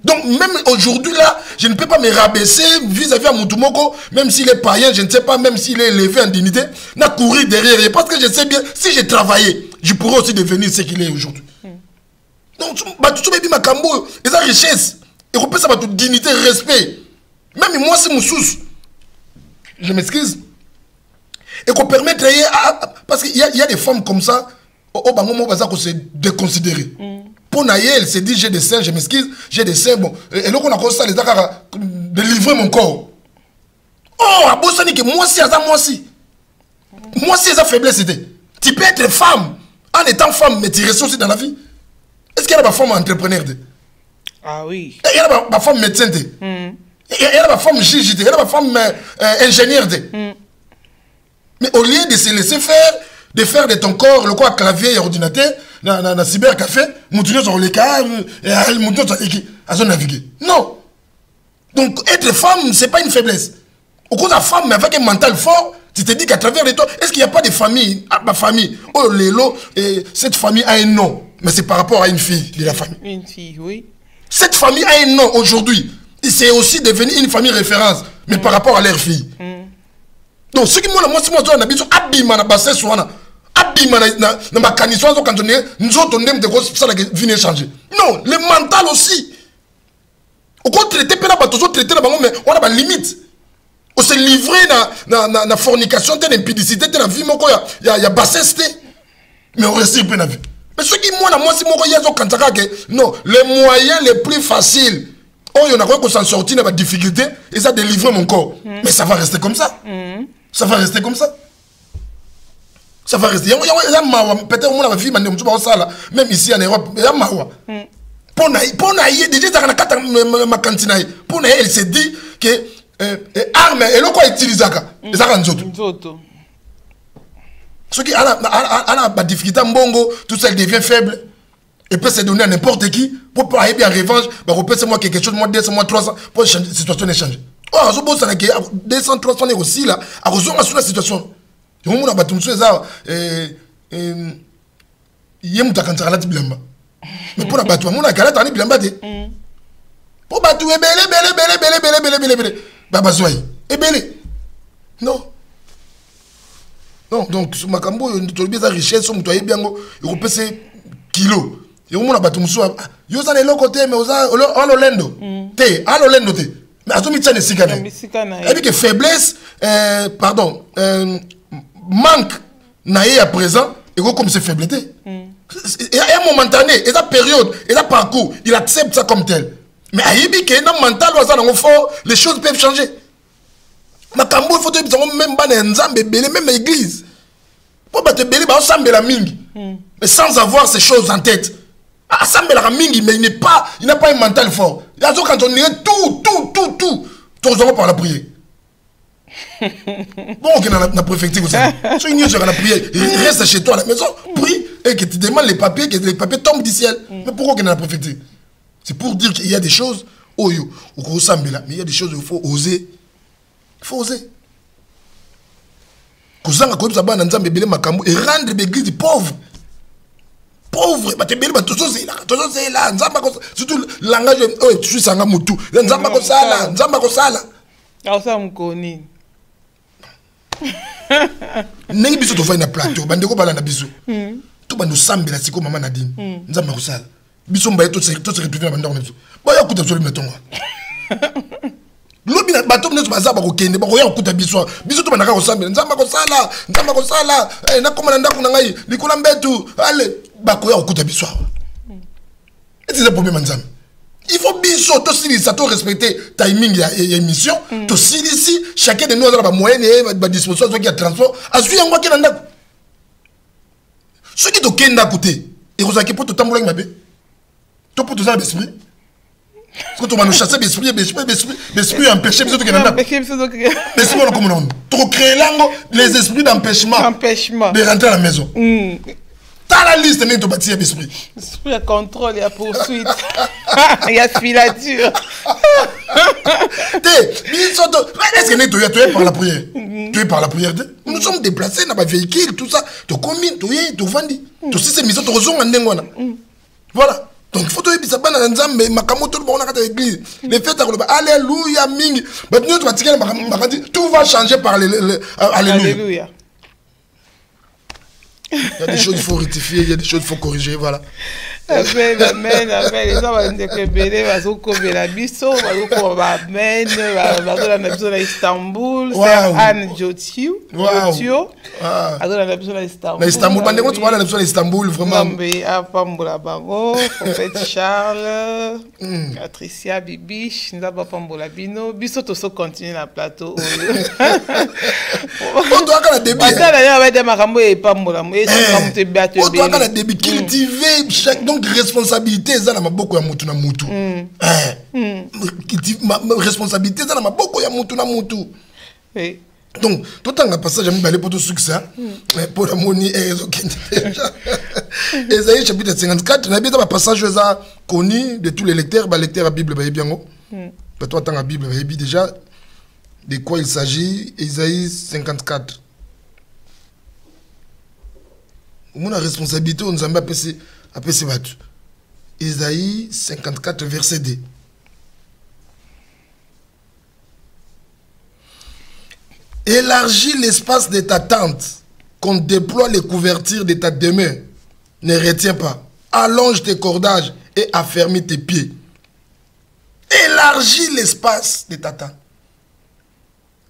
Donc même aujourd'hui là, je ne peux pas me rabaisser vis-à-vis à Moutoumoko, même s'il est païen, je ne sais pas, même s'il est élevé en dignité, n'a courir derrière. Parce que je sais bien, si j'ai travaillé, je pourrais aussi devenir ce qu'il est aujourd'hui. Donc tout le monde Makambo, ils ont richesse, et on peut savoir toute dignité, respect. Même moi c'est mon sous. Je m'excuse. Et qu'on permette parce qu'il y a des femmes comme ça, au Bangomo Baza qu'on se déconsidérer. Pour Naïe, elle s'est dit j'ai des seins, je m'excuse, j'ai des seins, bon. Et là on a commencé à les de livrer mon corps. Oh, à Bossani que moi aussi, moi aussi, ça faiblesse c'était. Tu peux être femme en étant femme, mais tu restes aussi dans la vie. Est-ce qu'il y a des femmes entrepreneurs? Ah oui. Il y a des femmes médecins. Il Il y a ma femme juge, il y a ma femme ingénieure. Mais au lieu de se laisser faire, de faire de ton corps le quoi clavier et ordinateur, dans le cybercafé, nous sur les cas, et nous à naviguer. Non. Donc être femme, c'est pas une faiblesse. Au cause de la femme, mais avec un mental fort, tu te dis qu'à travers les toi, est-ce qu'il n'y a pas de famille, ma famille, oh Lélo, cette famille a un nom, mais c'est par rapport à une fille de la famille. Une fille, oui. Cette famille a un nom aujourd'hui. C'est aussi devenu une famille référence, mais par rapport à leur fille. Donc, ce qui m'a dit, c'est que je suis abîmé dans le soin, abîmé dans ma canison, quand on est, nous autres, on aime de grosses personnes qui viennent changer. Non, le mental aussi. Au contraire, traiter la bateau, traiter la mais on a des limites. On s'est livré dans la fornication, dans l'impudicité, dans la vie, il y a bassesse, mais on reste peu dans la vie. Mais ce qui moi, c'est que non, les moyens les plus faciles, oh, il y en a quoi qu'on s'en sortit dans la difficulté, et ça délivrer mon corps. Mais ça va rester comme ça. Ça va rester comme ça. Ça va rester. Peut-être que la vie, même ici en Europe, il y a mawa. Déjà, ma cantine, elle s'est dit que arme, et le quoi utilise ça. Et ça rend autres. Ceux qui ont la difficulté, tout ça devient faible. Et peut se donner à n'importe qui pour aller bien en revanche, on peut se moi quelque chose, moi 200, moi 300, pour changer, la situation est changée. Oh, je pense que 200, 300 est aussi là, à rejoindre sur la situation. Et on a battu ça, il y a un peu de blamba. Mais pour la battre, on a un peu de blamba. Pour battre, belé. Baba Zoye, belé. Non. Non, donc, sur ma cambo, tu as bien la richesse, tu as bien, il peut se kilos. Et on a battu Moussa. Yo ça les côté mais oza alolendo. Te alolendo te. Mais azo mitsa ne sikana. Et puis que faiblesse pardon manque naé à présent et comme c'est faiblesse. Et à un momentané, et la période, et la parcours, il accepte ça comme tel. Mais à Ibi que dans mental oza dans fort, les choses peuvent changer. Ma cambo il faut te même ban nzambe belé même église. Pour battre belé ba ensemble la mingi. Mais sans avoir ces choses en tête. Assemble la mingi, mais il n'a pas un mental fort. Il y a quand on est tout, tout par la prière. Bon, on est dans la préfecture, si une nuit, la prière, reste chez toi à la maison, prie, et que tu demandes les papiers, que les papiers tombent du ciel. Mais pourquoi on est dans la préfecture? C'est pour dire qu'il y a des choses, oh yo, mais il y a des choses où il faut oser. Il faut oser. Et rendre l'église pauvre. Pauvre, c'est là, surtout le langage, oh, tu suis sanga mutu, nzamba ko sala. Alors me connaît. Nengi biso to fa na plateau, bandeko bala na biso. To bando sambela siko mama Nadine. Nzamba ko sala. Biso mbaye to se retrouver na bandako biso. Ba ya kuta soli metonga. Lobi na bato mnezo bazaba ko kende, ba ko ya kuta biso. Biso to bandaka ko sambela, nzamba ko sala. Na koma na ndako na ngai, likola mbetu. Allez. Bakoya okuta biso. Et c'est le problème ensemble. Il faut biso to silisa to respecter timing ya émission, to silisi chacun de nous a ba moyen et ba disposition qui a transport, azui yango ki na ndako. Ceux qui to kenda côté, et vous avez pour to tambola mabe. To pour to ça l'esprit. Parce que to manu chasser l'esprit empêcher biso to kenda. Mais c'est bon comme non. To créer lango les esprits d'empêchement. De rentrer à la maison. T'as la liste, mais tu vas bâtir l'esprit. Il y a contrôle, il y a poursuite. Il y a filature. Est-ce que tu es par la prière? Tu es par la prière. Nous sommes déplacés dans ma véhicule, tout ça. Tu commis, tu es, tu vendis. Tu sais, c'est mis sur ton voilà. Donc il faut que tu aies ça mais ma camoto le bon à l'église. Les fêtes alléluia ming. Tout va changer par alléluia. Il y a des choses qu'il faut rectifier, il y a des choses qu'il faut corriger, voilà. Amen. Les gens vont dire belé, ils vont la biso, ils vont amen, ils vont Istanbul, c'est Anne Jotio. Jotio. Ils vont Istanbul. Istanbul, quand tu vas à Istanbul, vraiment. Pambola Bango, Prophète Charles, Patricia Bibiche, nous avons Pambola Bino, biso tout ça continue la plateau. On doit quand la débit. Attends, il y a des marambo et Pambola. On doit quand la débit cultiver chaque donc Donc, responsabilité, ça n'a pas beaucoup à moutou na moutou. Responsabilité, ça n'a pas beaucoup à moutou na moutou. Donc, tout le passage, j'ai mis pour tout succès. Pour la monnaie, et Esaïe chapitre 54, il y a un passage connu de tous les lecteurs. Les lecteurs de la Bible, bien. Toi, dans la Bible, déjà de quoi il s'agit. Esaïe 54. Mon responsabilité, on nous a appelé ces battus. Esaïe 54, verset 2. Élargis l'espace de ta tente, qu'on déploie les couvertures de ta demeure. Ne retiens pas. Allonge tes cordages et affermis tes pieds. Élargis l'espace de ta tente.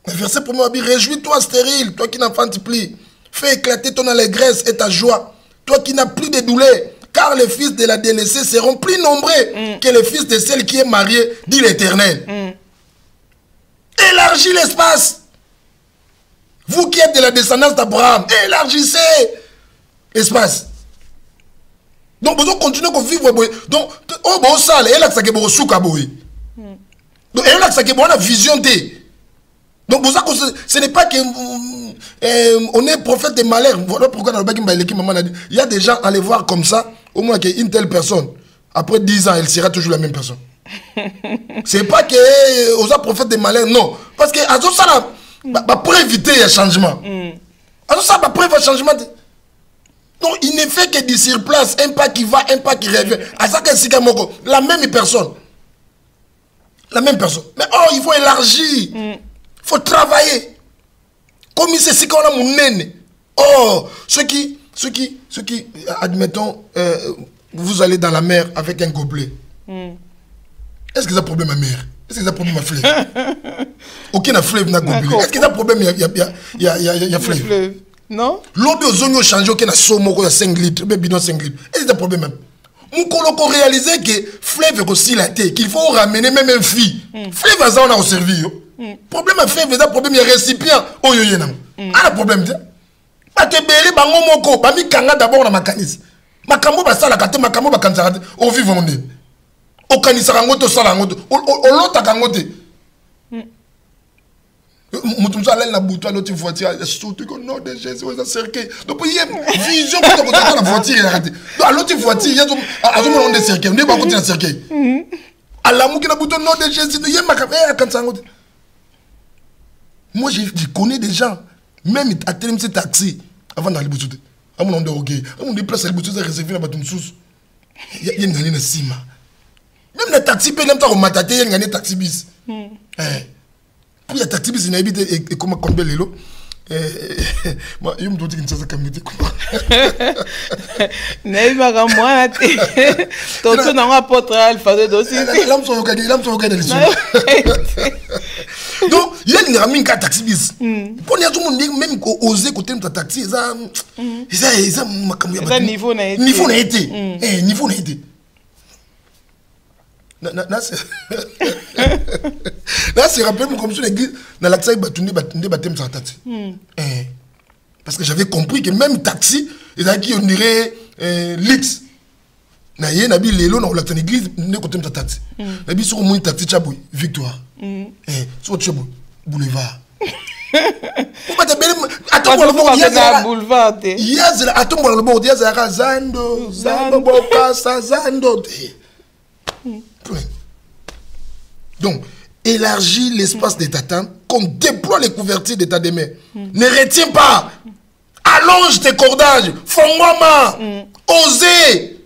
Le verset 1er dit, réjouis-toi stérile, toi qui n'enfantes plus. Fais éclater ton allégresse et ta joie, toi qui n'as plus de douleur, car les fils de la délaissée seront plus nombreux que les fils de celle qui est mariée, dit l'Éternel. Élargis l'espace. Vous qui êtes de la descendance d'Abraham, élargissez l'espace. Donc, vous continuez à vivre. Donc, on va ça, et là, ça que vous souka boy. Donc, et là, ça que vous avez vision de. Donc, pour ça, ce n'est pas que on est prophète des malheurs. Voilà pourquoi dans le bac, il y a des gens à les voir comme ça, au moins qu'une telle personne, après 10 ans, elle sera toujours la même personne. C'est pas que on a prophète des malheurs, non. Parce que à ça, pour éviter le changement. Alors ça, pour éviter le changement. Donc, il ne fait que du sur-place, un pas qui va, un pas qui revient. À ça, la même personne. La même personne. Mais il faut élargir. Il faut travailler. Comme c'est ce qu'on a mon nez. Ceux qui, admettons, vous allez dans la mer avec un gobelet. Est-ce que ça a problème à mer? Est-ce que ça a problème à fleuve? Aucun fleuve n'a gobelet. Est-ce que ça a problème il y a fleuve? Non? L'eau de zone a changé, aucun a somme, il y a 5 litres, bidon 5 litres. Est-ce que ça a problème? Nous avons réalisé que fleuve est aussi la tête, qu'il faut ramener même une fille. Fleuve a ça, on a servi. Problème à fleuve, c'est un problème, il y a récipient. Oh, il y a un problème. Batebele bango moko, bami kanga d'abord na makanisi. Makambo ba sala kate, makambo ba kanzara. Au vivre on est. Au kanisa rangoto sala rangoto. Au lota kangote. Mutumza allait la bouton l'autre voiture. Surtout que non de Jésus on a cerqué. Donc il y a vision pour que la voiture est arrêtée. Donc l'autre voiture il y a à tout le monde de cerqué. On n'est pas côté de cerqué. À la mouki la bouton non de Jésus. Il y a makambo kanzara rangoto. Moi je connais des gens. Même à tel ce taxi avant d'aller bouger. À mon nom de ok. À mon déplace à bouger réservé la batum sous. Il y a une gagne na sima. Même le taxi peut même pas au mataté, il y a une taxi bis. Pour le taxi bis il habite et comment combien les lots. Moi il me doit dire que ça camité comment. N'est pas comme moi tout dans un portrait alpha de dossier. L'homme sont au gars donc il y a une ramine qui taxi bis. Pour y a tout le monde même oser côté de taxi ça niveau n'a été niveau n'a été là c'est rappelé comme sur l'église dans l'accès batunde batem sa taxi parce que j'avais compris que même taxi ils a qui on dirait lix na ye na bi lelo na l'accès l'église ne côté de taxi na bi sur moins taxi chaboui victoire sur chaboui boulevard attends le bord il y a boulevard il y a attends le bord il y a zando boka zando. Donc, élargis l'espace de ta tente, qu'on déploie les couvertures de ta demeure. Ne retiens pas. Allonge tes cordages. Fongwama. Oser.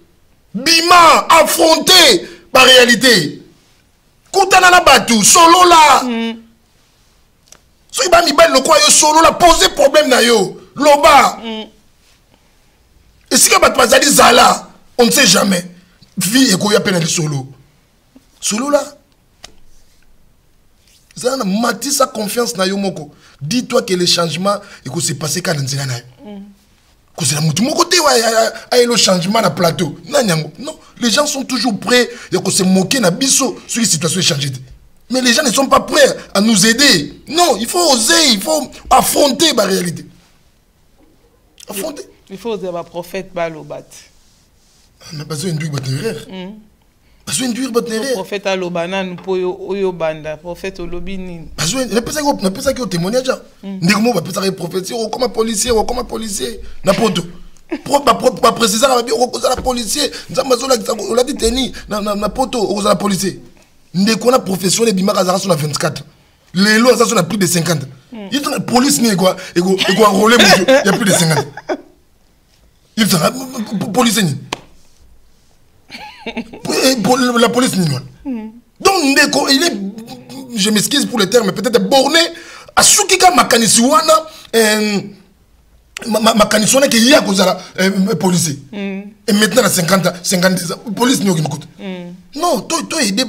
Bima. Affronter la réalité. Koutanana batu. Solo là. Si tu as le quoi, solo là, poser problème na yo. Loba. Et si tu as dit Zala, on ne sait jamais. Vie et quoi, il y a solo. Solo là. Ça a mati sa confiance na yo moko. Dis-toi que le changement et que c'est passé quand on na yo. Que c'est la moutou moko te ouais le changement na plateau. Non, les gens sont toujours prêts et que se moquer na biso sur une situation changée. Mais les gens ne sont pas prêts à nous aider. Non, il faut oser, il faut affronter la réalité. Affronter. Il faut oser le prophète balobat. Mais pas induire votre erreur. Pas induire votre erreur. Prophète alobana nous po yo banda prophète olobini. Pas ne peut ça que témoignage. Ndeko ba peut ça prophétie comme policier n'importe. Pas préciser la policier, on l'a dit teni na poto on la policier. Ndeko na profession de bimaka zara sur la 24. Les lois ça sont plus de 50. Il la police ni quoi et quoi enrôler il y a plus de 50. Il sera police ni. La police ni. Donc Ndeko il est, je m'excuse pour le terme, peut-être borné à sukika makanisi wana ma canissonne qui y a cause à la policier. Et maintenant à 50 police n'y a aucune côté. Non, toi aider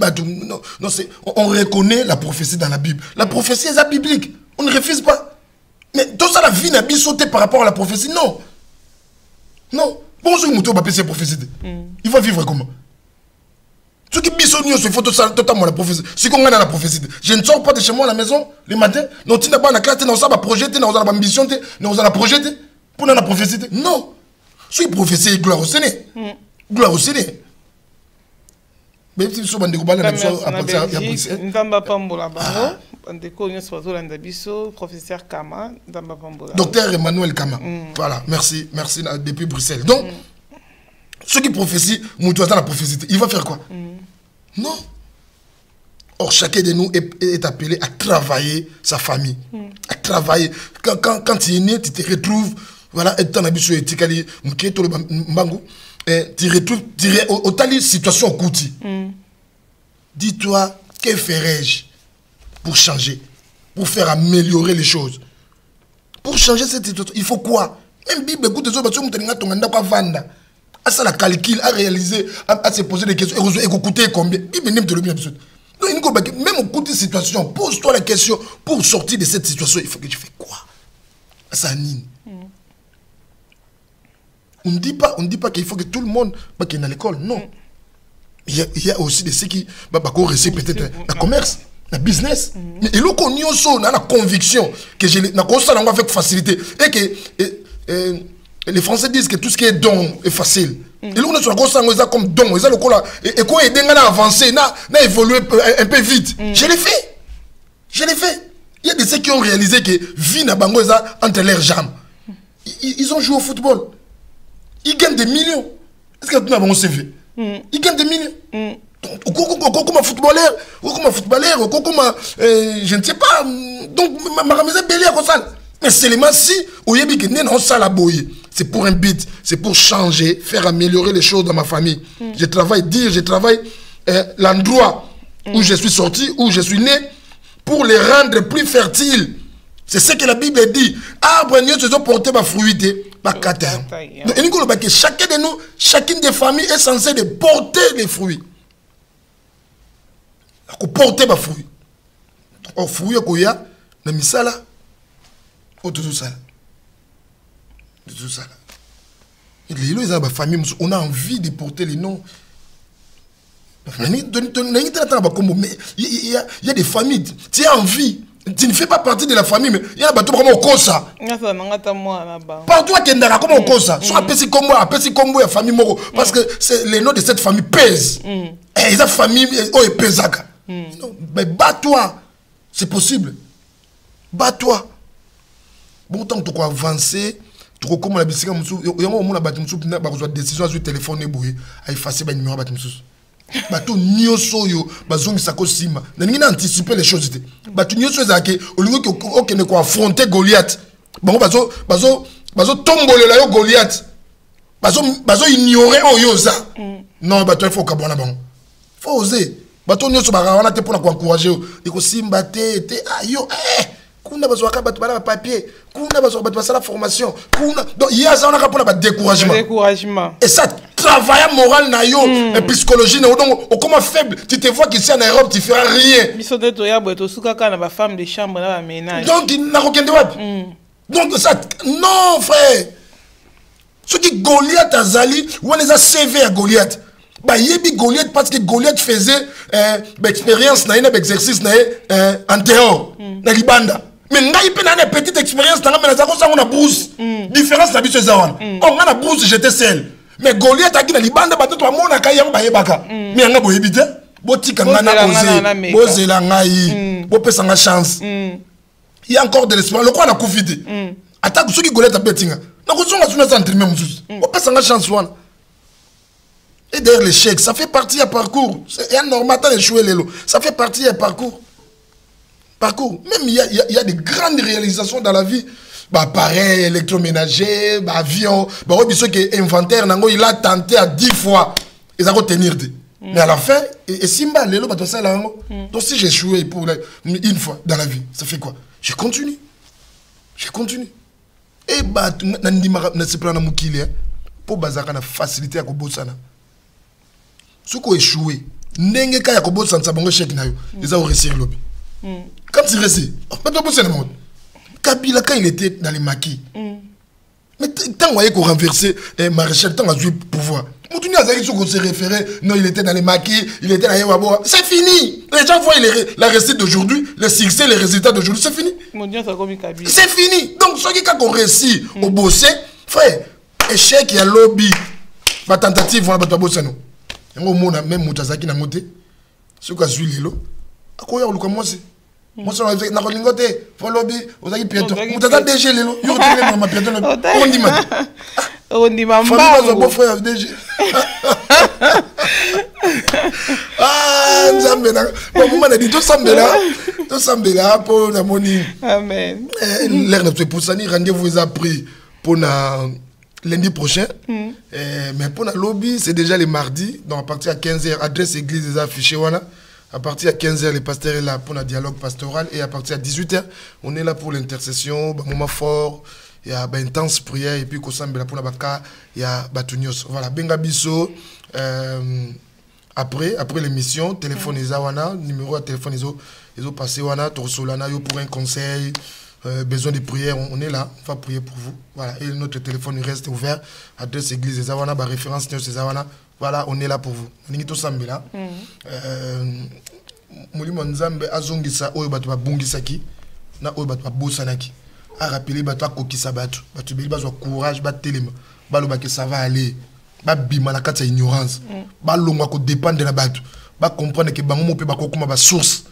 non c'est on reconnaît la prophétie dans la Bible. La prophétie est biblique. On ne refuse pas. Mais tout ça la vie n'a pas sauté par rapport à la prophétie. Non. Non. Bonjour Mouto va passer prophétie. Il va vivre comment? Ceux qui bisonnent il faut totalement la prophétie. Si on a la prophétie, je ne sors pas de chez moi à la maison le matin. Non, tu n'as pas la classe, tu n'as pas projeté, tu n'as pas l'ambition, tu n'as pas projeté pour la prophétie. Non. Si prophétie, gloire au Seigneur. Gloire au Seigneur. Mais si vous avez professeur Kama, docteur Emmanuel Kama. Voilà, merci depuis Bruxelles. Donc, ceux qui prophétient, la prophétie, il va faire quoi? Non. Or, chacun de nous est appelé à travailler sa famille. À travailler. Quand tu es né, tu te retrouves, voilà, tu retrouves autant situation coûtée. Dis-toi, que ferais-je pour changer, pour faire améliorer les choses? Pour changer cette situation, il faut quoi? Même Bible, écoute, les autres, à ça la calcul, à réaliser, à se poser des questions, et écouter combien. Bible n'aime te le bien. Même au cours de situation, pose-toi la question, pour sortir de cette situation, il faut que tu fais quoi? Ça anime. On ne dit pas qu'il faut que tout le monde qui est dans l'école, non. Il y a aussi de ceux qui réussir peut-être le commerce, le business. Mais il y a la conviction que je l'ai avec facilité. Et que les Français disent que tout ce qui est don est facile. Et là, on a comme don. Et quand ils ont avancé, ils ont évolué un peu vite. Je l'ai fait. Il y a de ceux qui ont réalisé que vie n'a pas entre leurs jambes. Ils ont joué au football. Ils gagnent des millions. Est-ce que tu as un CV? Ils gagnent des millions. Comme un footballeur, je ne sais pas. Donc, ma remise est belle comme ça. Mais seulement si, c'est pour un but, c'est pour changer, faire améliorer les choses dans ma famille. Je travaille l'endroit où je suis sorti, où je suis né, pour les rendre plus fertiles. C'est ce que la Bible dit. Arbre nous se sont portés ma fruité, ma cater. Chacun de nous, chacune des familles est censée de porter les fruits. Porter ma fruit. Au fruit qu'il y a, na misala, au tout ça. Tout ça. On a envie de porter les noms. Il y a des familles, tu as envie. Tu ne fais pas partie de la famille, mais il y a des gens qui ont ça. Partout à Kendara, comment on ça? Soit appelé comme moi, famille Moro. Parce que les noms de cette famille pèsent. Et ils ont famille, ils pèsent. Mais bats-toi. C'est possible. Bats-toi. Bon, tant que tu as avancé, tu as comme la biscuit, il y a un moment où tu as décision sur le téléphone à effacer le numéro de bato nyoso yo bazongi sako sima na ningi na anticiper les choses te bato nyoso ezake olingo ko ne ko affronter Goliath bango bazo tombolela yo Goliath bazo ignorer oyoza non bato il faut kabona bango faut oser bato nyoso barawana te pour encourager yo ko simba te ayo kuna bazo ka bato bala papier kuna bazo bato basala formation kuna donc il y a ça on a pour la découragement et ça travail moral na yo et psychologie na donc comment faible tu te vois qu'ici en Europe tu feras rien biso de toya boto suka kana ba femme de chambre na ba ménage donc na kokende wapi donc ça non frère ce qui Goliath azali on les a CV à Goliath bah yebi Goliath parce que Goliath faisait expérience na une exercice na en dehors na libanda mais ngai pe na une petite expérience na mais na zako sango na brousse différence na biso zawana on na brousse j'étais seul Mais Goliath a dit dans les bandes, bateau, toi, mon akaya, baye baka. Mais yanga boyebite, botika ngana osé, bose la ngai, bopesa nga chance. Il y a encore de l'espoir. Le quoi la confité. Attaque ceux qui Goliath a betinga. Na kozonga tuna centre même mususu. Bopesa nga chance wana. Et derrière l'échec, ça fait partie du parcours. C'est un normal d'échouer les lots. Ça fait partie du parcours. Parcours. Même il y a des grandes réalisations dans la vie. Bah, appareil électroménager, bah, avion, bah, ceux qui inventaire, il a tenté à 10 fois. Ils ont tenir. Mais à la fin, et Simba, les lots, bah, ça là. Donc si j'ai échoué pour une fois dans la vie, ça fait quoi? Je continue. Je continue. Et bah, n'a se prendre mukile pour bazaka na facilité à kobosana. Ceux qui ont échoué, n'engé ka ya kobosana sa bango chèque na yo, ils ont réussi le lobby. Quand il réussit, pas de bosser le monde. Kabila, quand il était dans les maquis, mais tant qu'on renversé Maréchal, tant qu'on a joué pouvoir. Moutounia a dit qu'on s'est référé, non, il était dans les maquis, il était dans les Yawaboa. C'est fini. Les gens voient la réussite d'aujourd'hui, le succès, les résultats d'aujourd'hui, c'est fini. C'est fini. Donc, ceux qui ont réussi au bosser, frère, échec, il y a lobby, ma tentative, on va pas bosser nous. Même Moutazaki n'a monté, ceux qui ont suivi les lots, à quoi il y a moi aussi. Moi, je suis dans le côté, faut lobby, vous avez piéton. Vous avez DG, les lots. Vous avez ma piéton. On dit, man. On dit, man. Famille, mon beau-frère, DG. Ah, Nzambela. Bon, vous m'avez dit, tout Sambela, pour la monnaie. Amen. L'air de pour ça, rendez-vous est pris pour lundi prochain. Mais pour la lobby, c'est déjà les mardis. Donc, à partir de 15h, adresse église des affichés. À partir de 15h, le pasteur est là pour le dialogue pastoral. Et à partir de 18h, on est là pour l'intercession, moment fort. Il y a une intense prière. Et puis, pour la baka, il y a Batunios. Voilà, Benga Bisso. Après l'émission, téléphone Ezawana, numéro de téléphone ils ont passé Wana, Torsolana, pour un conseil, besoin de prière, on est là, on va prier pour vous. Voilà, et notre téléphone reste ouvert. Adresse église Ezawana, référence Ezawana. Voilà, on est là pour vous. On est tous là. Molimo Nzambe azongisa oyo bato ba bongisaki na oyo bato ba bosanaki. A rappeler bato akokisa bato. Bato beli bazwa courage, ba telema. Baloba que ça va aller. Ba bima na kati ya ignorance. Ba longwa ko dépendre na bato. Ba comprendre que bango mo pe ba kokuma ba source.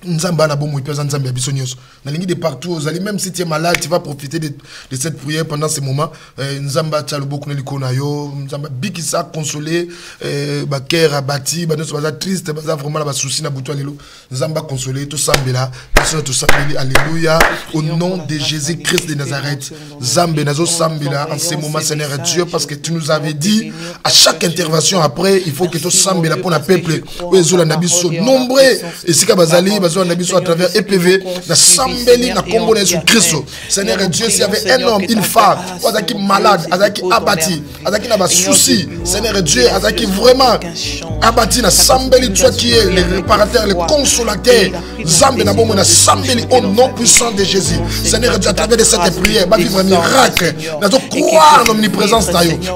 Nzamba na bomo ipeza Nzambe ya biso nyonso. Na lingi de partout, vous allez même si tu es malade, tu vas profiter de cette prière pendant ce moment. Nzamba tchalo na likona yo, Nzamba bikisa consoler, ba cœur abati, ba nyonso baza triste, baza vraiment la ba souci na buto lelo. Nzamba consoler tout sambela, tout sambeli, alléluia au nom de Jésus-Christ de Nazareth. Zambe nazo sambela en ce moment Seigneur Dieu parce que tu nous avais dit à chaque intervention après, il faut que tout sambela pour le peuple. Oezola na biso nombreux et sika bazali à travers EPV, la Sambeli, la Combo de Christ. Seigneur Dieu, s'il y avait un homme, une femme, qui est malade, qui est abattu, qui n'a pas de soucis, Seigneur Dieu, qui est vraiment abattu, la Sambeli, toi qui es le réparateur, le consolateur, Zambe, la Sambeli, au nom puissant de Jésus. Seigneur Dieu, à travers de cette prière, va vivre un miracle, nous allons croire l'omniprésence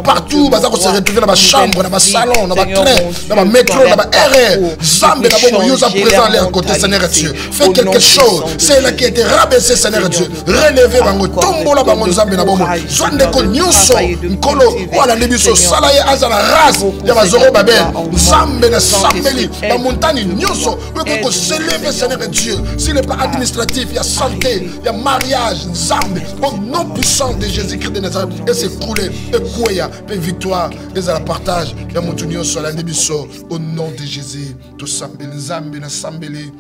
partout, nous allons se retrouver dans la chambre, dans le salon, dans le train, dans le métro, dans le RR, Zambe, nous sommes présents à leur côté, Seigneur Dieu, fais quelque chose. C'est là qui a été rabaissé, Seigneur Dieu. Relevez bango, tombo la bango nzambe na bomo. Zwande ko nyuso, nkolo, wala nebiso, salaye azala ras, ya bazoro babel. Nzambe na sambeli, la montagne nyuso. Weko ko s'élever, Seigneur Dieu. S'il n'est pas administratif, il y a santé, il y a mariage, nzambe. Au nom puissant de Jésus-Christ de Nazareth. Et c'est coulé, et kouya, et victoire. Et à la partage, ya montagne nyuso, la nebiso. Au nom de Jésus, tout sambeli, nzambe na sambeli.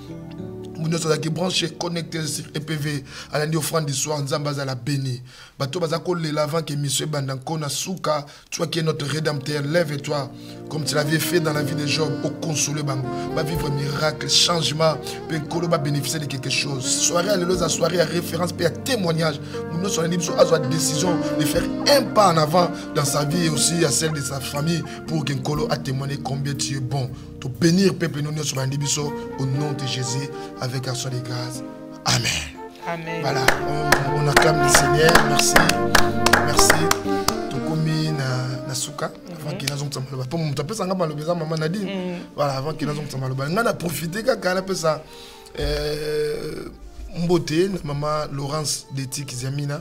Nous sommes branchés, connectés sur EPV. À lundi offrande du soir, nous sommes à la béni. Bato bazako le lavant que monsieur Bandanko na souka, toi qui es notre rédempteur, lève-toi comme tu l'avais fait dans la vie de Job, au consoler bango. Va vivre miracle, changement, penkolo va bénéficier de quelque chose. Soirée à soirée à référence, puis à témoignage. Nous sommes à la décision de faire un pas en avant dans sa vie et aussi à celle de sa famille pour que Nkolo a témoigné combien tu es bon. Pour bénir peuple nous sur l'andibiso au nom de Jésus avec action de grâce. Amen. Amen. Voilà, on acclame le Seigneur. Merci. Merci. Tokomi na souka avant qu'il n'ait pas mal. Pour mon tapé ça maman Nadine. Voilà, avant qu'il n'ait pas mal. On a profité quand on a fait ça. Mbote, maman Laurence Deti Kizamina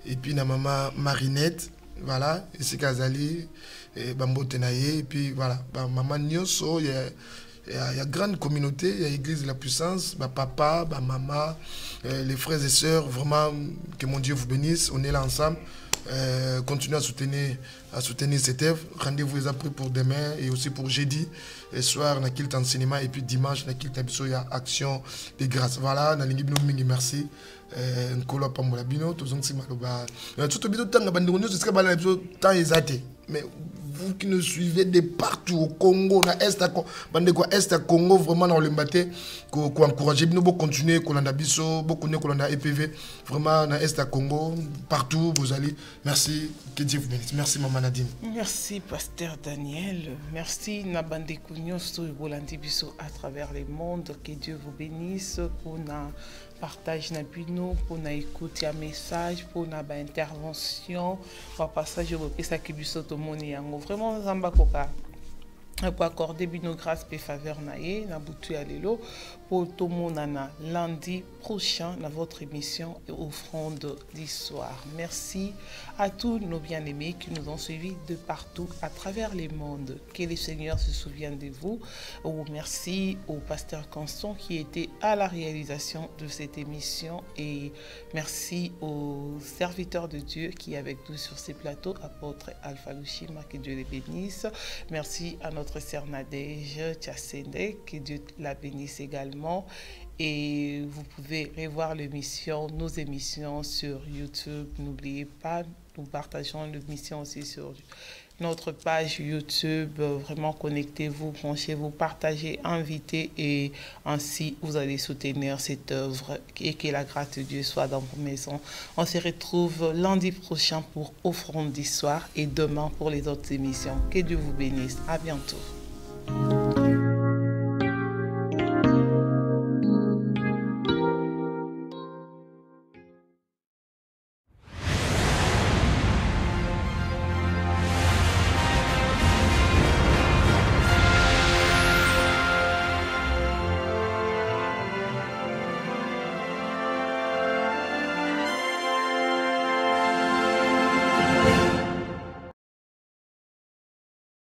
et puis na maman Marinette. voilà, et c'est Kazali, et Bambo Tenaye, et puis voilà, maman Nyoso, il y a grande communauté, il y a l'église de la puissance, papa, maman, les frères et sœurs, vraiment, que mon Dieu vous bénisse, on est là ensemble. Continuez à soutenir cette œuvre. Rendez-vous les après pour demain et aussi pour jeudi et soir dans le temps cinéma et puis dimanche dans le il y a action de grâce. Voilà, dans l'ingibino mingi merci. Nkolo pamola bino to zonsi maloba. Tout bino tanga bandiro ce serait bala temps exact. Mais vous qui nous suivez de partout au Congo, dans l'Est à Congo, vraiment dans le matin, qu'on encourage, nous pour continuer, qu'on a biso, beaucoup de qu'on a EPV, vraiment dans l'Est à Congo, partout vous allez. Merci, que Dieu vous bénisse. Merci Maman Nadine. Merci Pasteur Daniel. Merci Nabande Kounyoso et Bolandi Biso à travers le monde. Que Dieu vous bénisse pour na partage nabino, pour na écouter un message, pour na ba intervention, pour passage au pesa kibiso to moni yango. Vraiment zamba koka. Pour accorder bino grâce et faveur naé na butu ya lelo pour tout monde lundi prochain dans votre émission et offrande d'histoire. Merci à tous nos bien-aimés qui nous ont suivis de partout à travers les mondes. Que le Seigneur se souvienne de vous. Merci au pasteur Constant qui était à la réalisation de cette émission et merci aux serviteurs de Dieu qui est avec nous sur ces plateaux, apôtre Alpha Lushima, que Dieu les bénisse. Merci à notre sœur Nadège Tchassende, que Dieu la bénisse également. Et vous pouvez revoir nos émissions sur YouTube. N'oubliez pas, nous partageons l'émission aussi sur notre page YouTube. Vraiment, connectez-vous, branchez-vous, partagez, invitez et ainsi vous allez soutenir cette œuvre et que la grâce de Dieu soit dans vos maisons. On se retrouve lundi prochain pour Offrande d'Histoire et demain pour les autres émissions. Que Dieu vous bénisse. À bientôt.